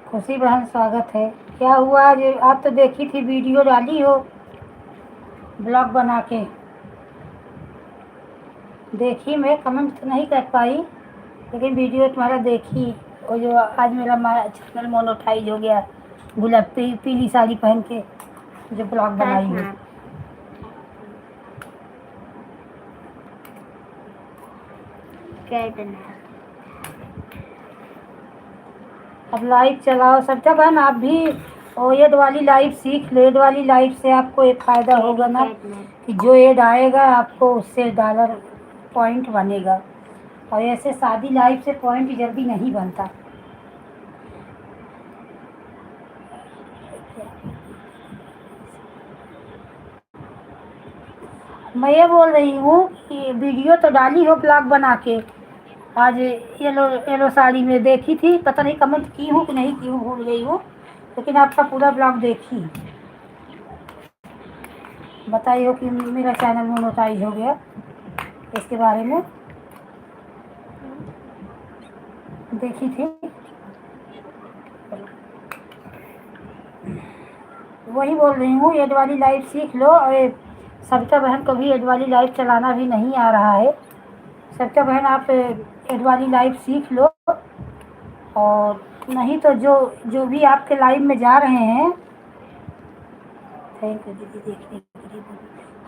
खुशी बहन स्वागत है। क्या हुआ आज? आप तो देखी थी वीडियो डाली हो ब्लॉग बना के। देखी, मैं कमेंट तो नहीं कर पाई लेकिन वीडियो तुम्हारा देखी। और जो आज मेरा चैनल मोनेटाइज हो गया, गुलाबी पीली साड़ी पहन के जो ब्लॉग बनाई है। अब लाइव चलाओ सबका बहन, आप भी और एड वाली लाइव सीख लो। एड वाली लाइव से आपको एक फ़ायदा होगा ना कि जो एड आएगा आपको उससे डॉलर पॉइंट बनेगा। और ऐसे शादी लाइव से पॉइंट जल्दी नहीं बनता। मैं ये बोल रही हूँ कि वीडियो तो डाली हो ब्लॉग बना के। आज येलो येलो साड़ी में देखी थी, पता नहीं कमेंट की हूँ कि नहीं की हूँ, भूल गई हूँ, लेकिन आपका पूरा ब्लॉग देखी। बताई हो कि मेरा चैनल मोनेटाइज हो गया, इसके बारे में देखी थी। वही बोल रही हूँ, एड वाली लाइव सीख लो। और सविता बहन को भी एड वाली लाइव चलाना भी नहीं आ रहा है। सविता बहन आप एड वाली लाइव सीख लो। और नहीं तो जो जो भी आपके लाइव में जा रहे हैं। थैंक यू दीदी देखने के लिए।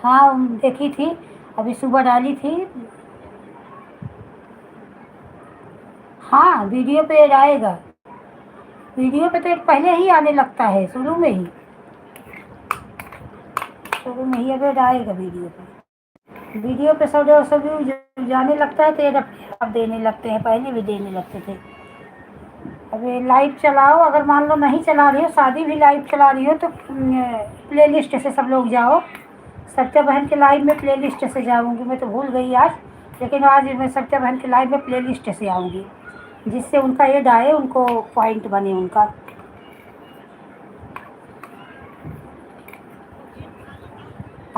हाँ देखी थी, अभी सुबह डाली थी। हाँ वीडियो पे ऐड आएगा। वीडियो पे तो पहले ही आने लगता है, शुरू में ही। शुरू में ही अब ऐड आएगा वीडियो पे। वीडियो पे सब जाने लगता है तो ऐड अपने आप देने लगते हैं, पहले भी देने लगते थे। अब लाइव चलाओ, अगर मान लो नहीं चला रही हो, शादी भी लाइव चला रही हो तो प्ले लिस्ट से सब लोग जाओ। सत्या बहन के लाइव में प्ले लिस्ट से जाऊँगी। मैं तो भूल गई आज, लेकिन आज मैं सत्या बहन के लाइव में प्ले लिस्ट से आऊँगी, जिससे उनका ऐड आए, उनको पॉइंट बने उनका।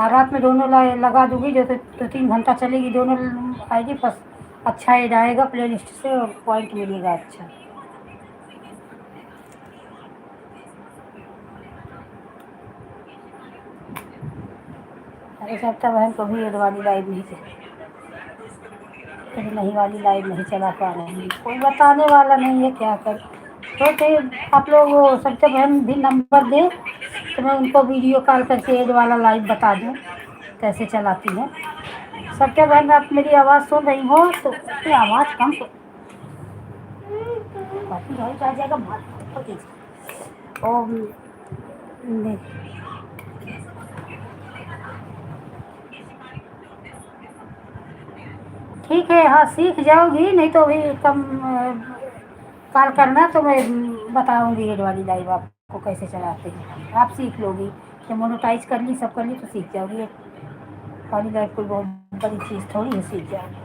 और रात में दोनों लगा दूँगी, जो तो 3 घंटा चलेगी दोनों आएगी, बस अच्छा ऐड आएगा प्ले लिस्ट से और पॉइंट मिलेगा अच्छा। अरे सत्या बहन को भी ऐड वाली लाइव नहीं वाली लाइव नहीं चला पा रहे हैं, कोई बताने वाला नहीं है क्या कर। तो आप लोग वो सत्या बहन भी नंबर दें तो मैं उनको वीडियो कॉल करके ऐड वाला लाइव बता दूँ कैसे चलाती हैं। सत्या बहन आप मेरी आवाज़ सुन रही हो तो अपनी आवाज़ कम कॉपी राइट आ जाएगा और ठीक है। हाँ सीख जाओगी, नहीं तो अभी कम कॉल करना तो मैं बताऊंगी एड वाली लाइव आपको कैसे चलाते हैं। आप सीख लोगी, जब मोनेटाइज कर ली, सब कर ली तो सीख जाओगी। एड वाली लाइव कोई बहुत बड़ी चीज़ थोड़ी है, सीख जाओगी।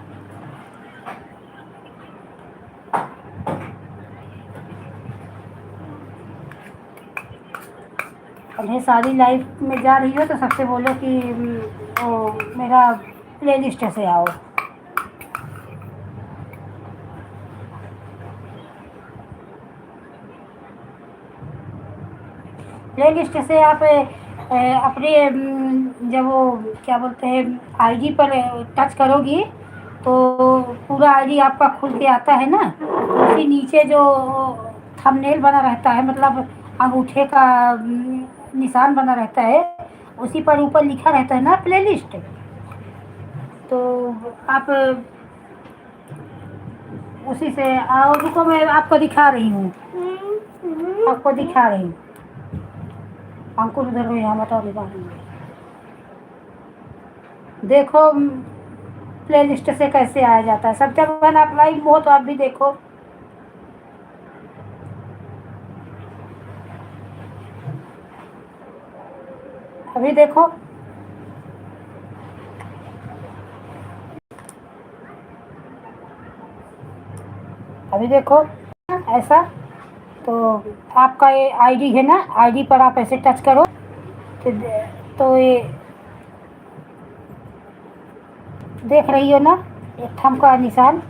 अभी सारी लाइफ में जा रही हो तो सबसे बोलो कि वो मेरा प्ले लिस्ट से आओ। प्ले लिस्ट से आप अपने जब वो क्या बोलते हैं आईडी पर टच करोगी तो पूरा आईडी आपका खुल के आता है ना। उसके नीचे जो थंबनेल बना रहता है, मतलब अंगूठे का निशान बना रहता है, उसी पर ऊपर लिखा रहता है ना प्ले लिस्ट। तो आप उसी से आओ। रुको मैं आपको दिखा रही हूँ, आपको दिखा रही हूँ। अंकुर उधर को यहाँ बताओ निकाल। देखो प्ले लिस्ट से कैसे आया जाता है। सब जब आप लाइव हो तो आप भी देखो। अभी देखो, अभी देखो ऐसा। तो आपका ये आईडी है ना, आईडी पर आप ऐसे टच करो तो ये देख रही हो ना, एक थंब का निशान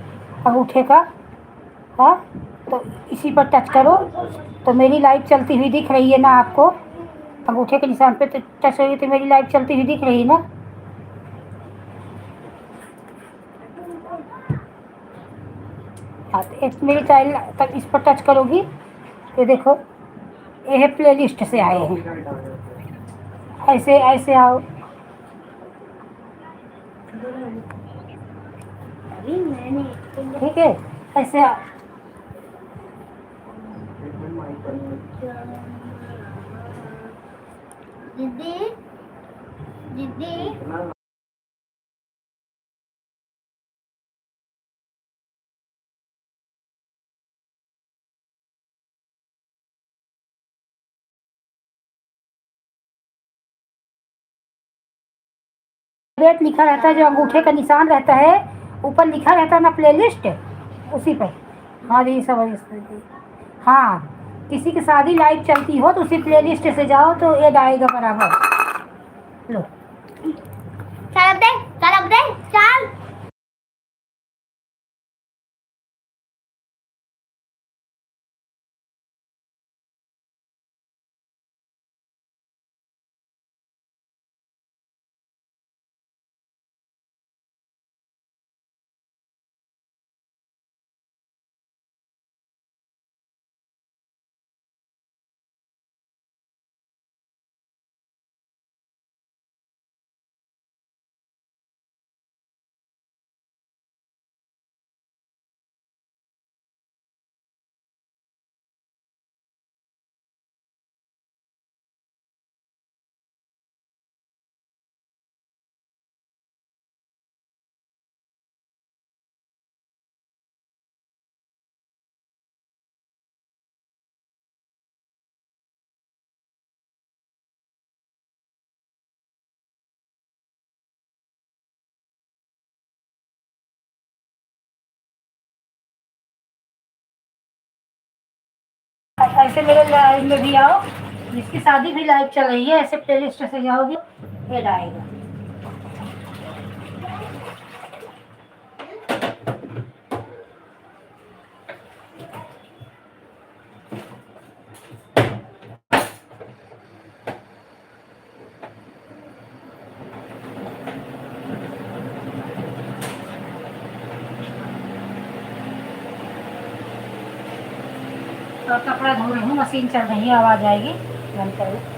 अंगूठे का। हाँ तो इसी पर टच करो तो मेरी लाइव चलती हुई दिख रही है ना आपको? अंगूठे के निशान पे तो टच होगी तो मेरी लाइव चलती हुई दिख रही है ना? हाँ तो एक मेरी चाइल्ड तक इस पर टच करोगी तो देखो ये प्ले लिस्ट से आए हैं। ऐसे ऐसे आओ। ठीक है, ऐसे आओ। दीदी दीदी डेट लिखा रहता है, जो अंगूठे का निशान रहता है ऊपर लिखा रहता है ना प्लेलिस्ट, उसी पे। हाँ जी समझ गई। हाँ, किसी की शादी लाइव चलती हो तो उसी प्लेलिस्ट से जाओ तो ऐड आएगा बराबर। लो चल अब दे, चल अब दे, चल। ऐसे मेरे लाइव में भी आओ, जिसकी शादी भी लाइव चल रही है ऐसे प्लेलिस्ट से जाओगे ऐड आएगा। और कपड़ा धो रही हूँ, मशीन चल रही है, आवाज आएगी, बंद करो।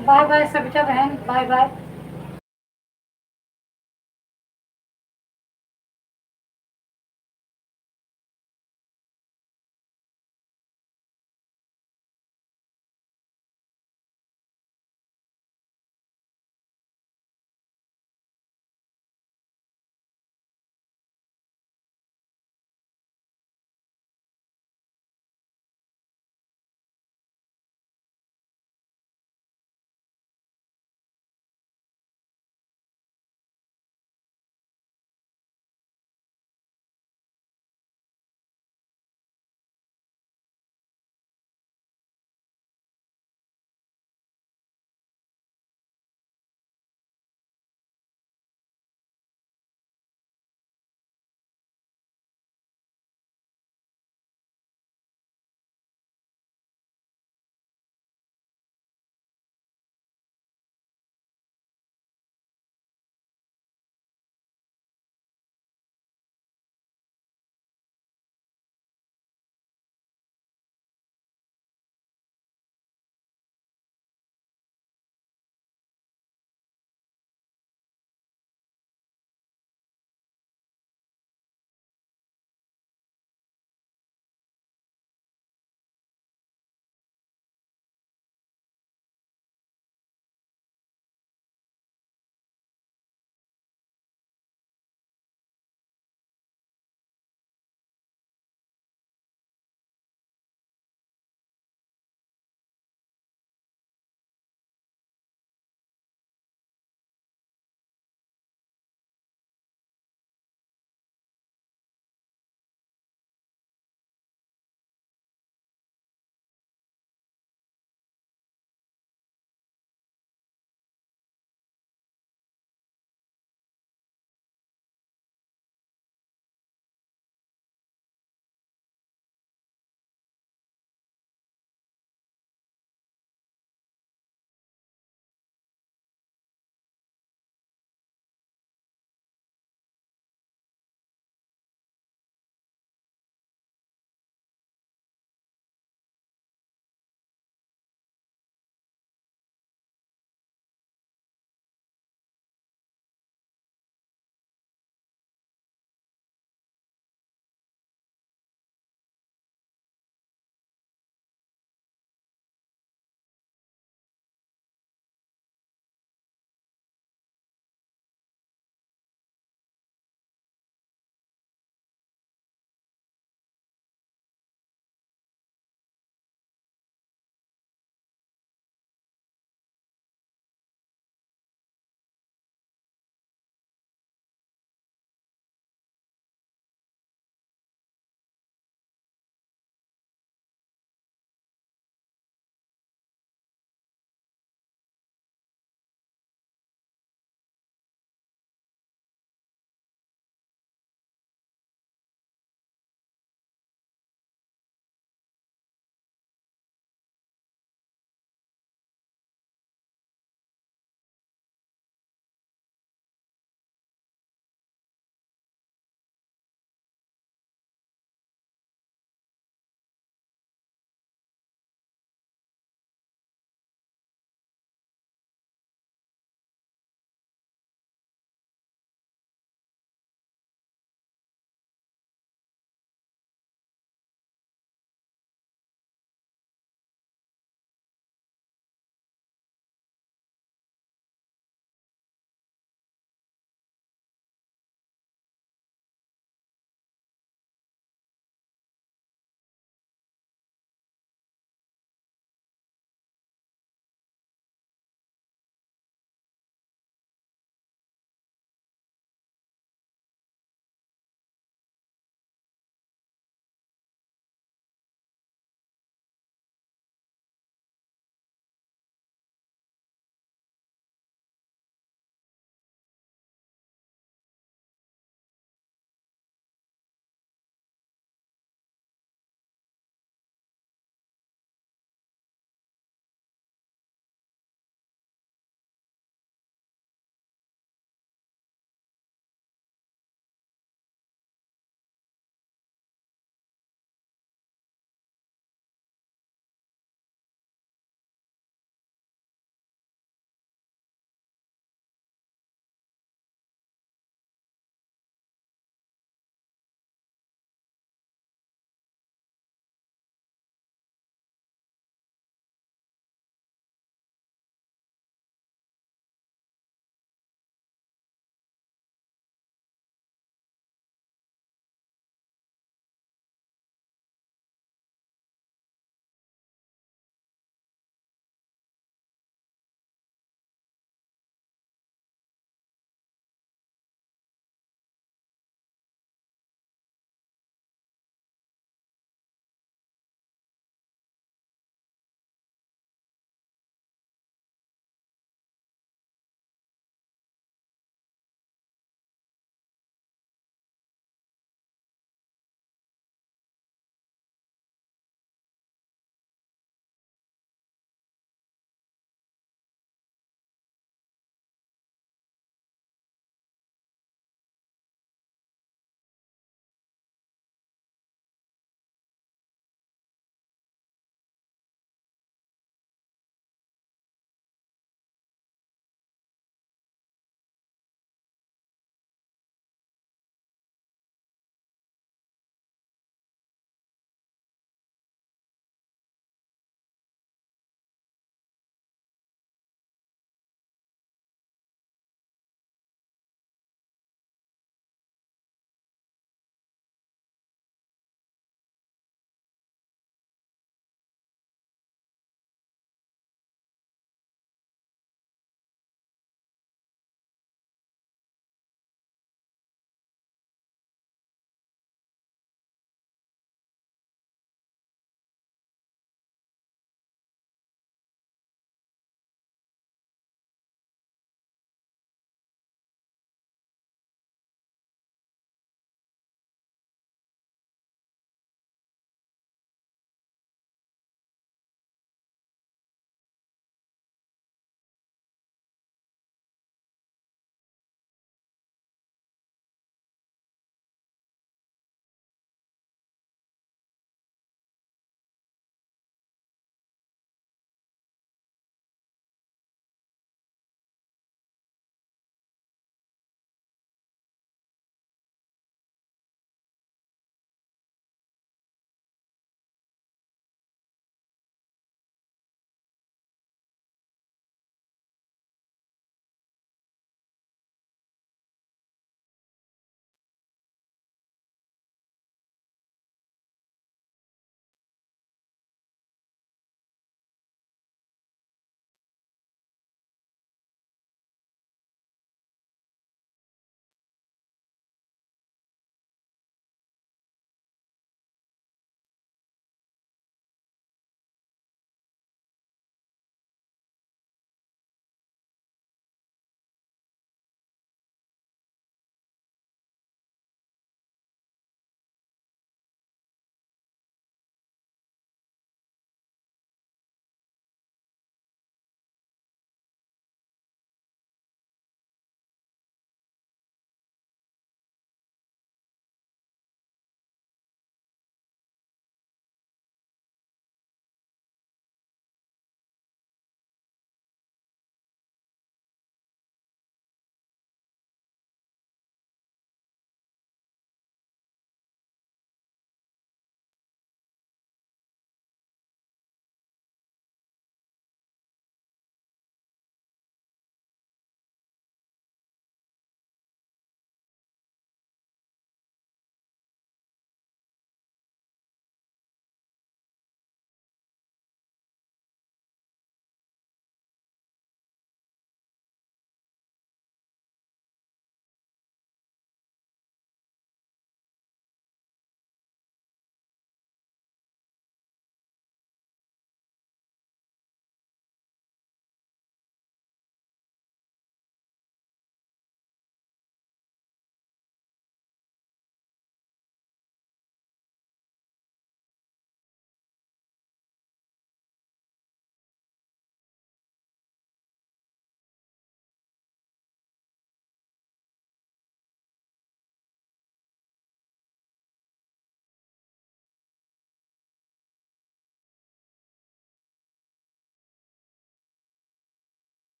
बाय बाय सविता बहन, बाय बाय।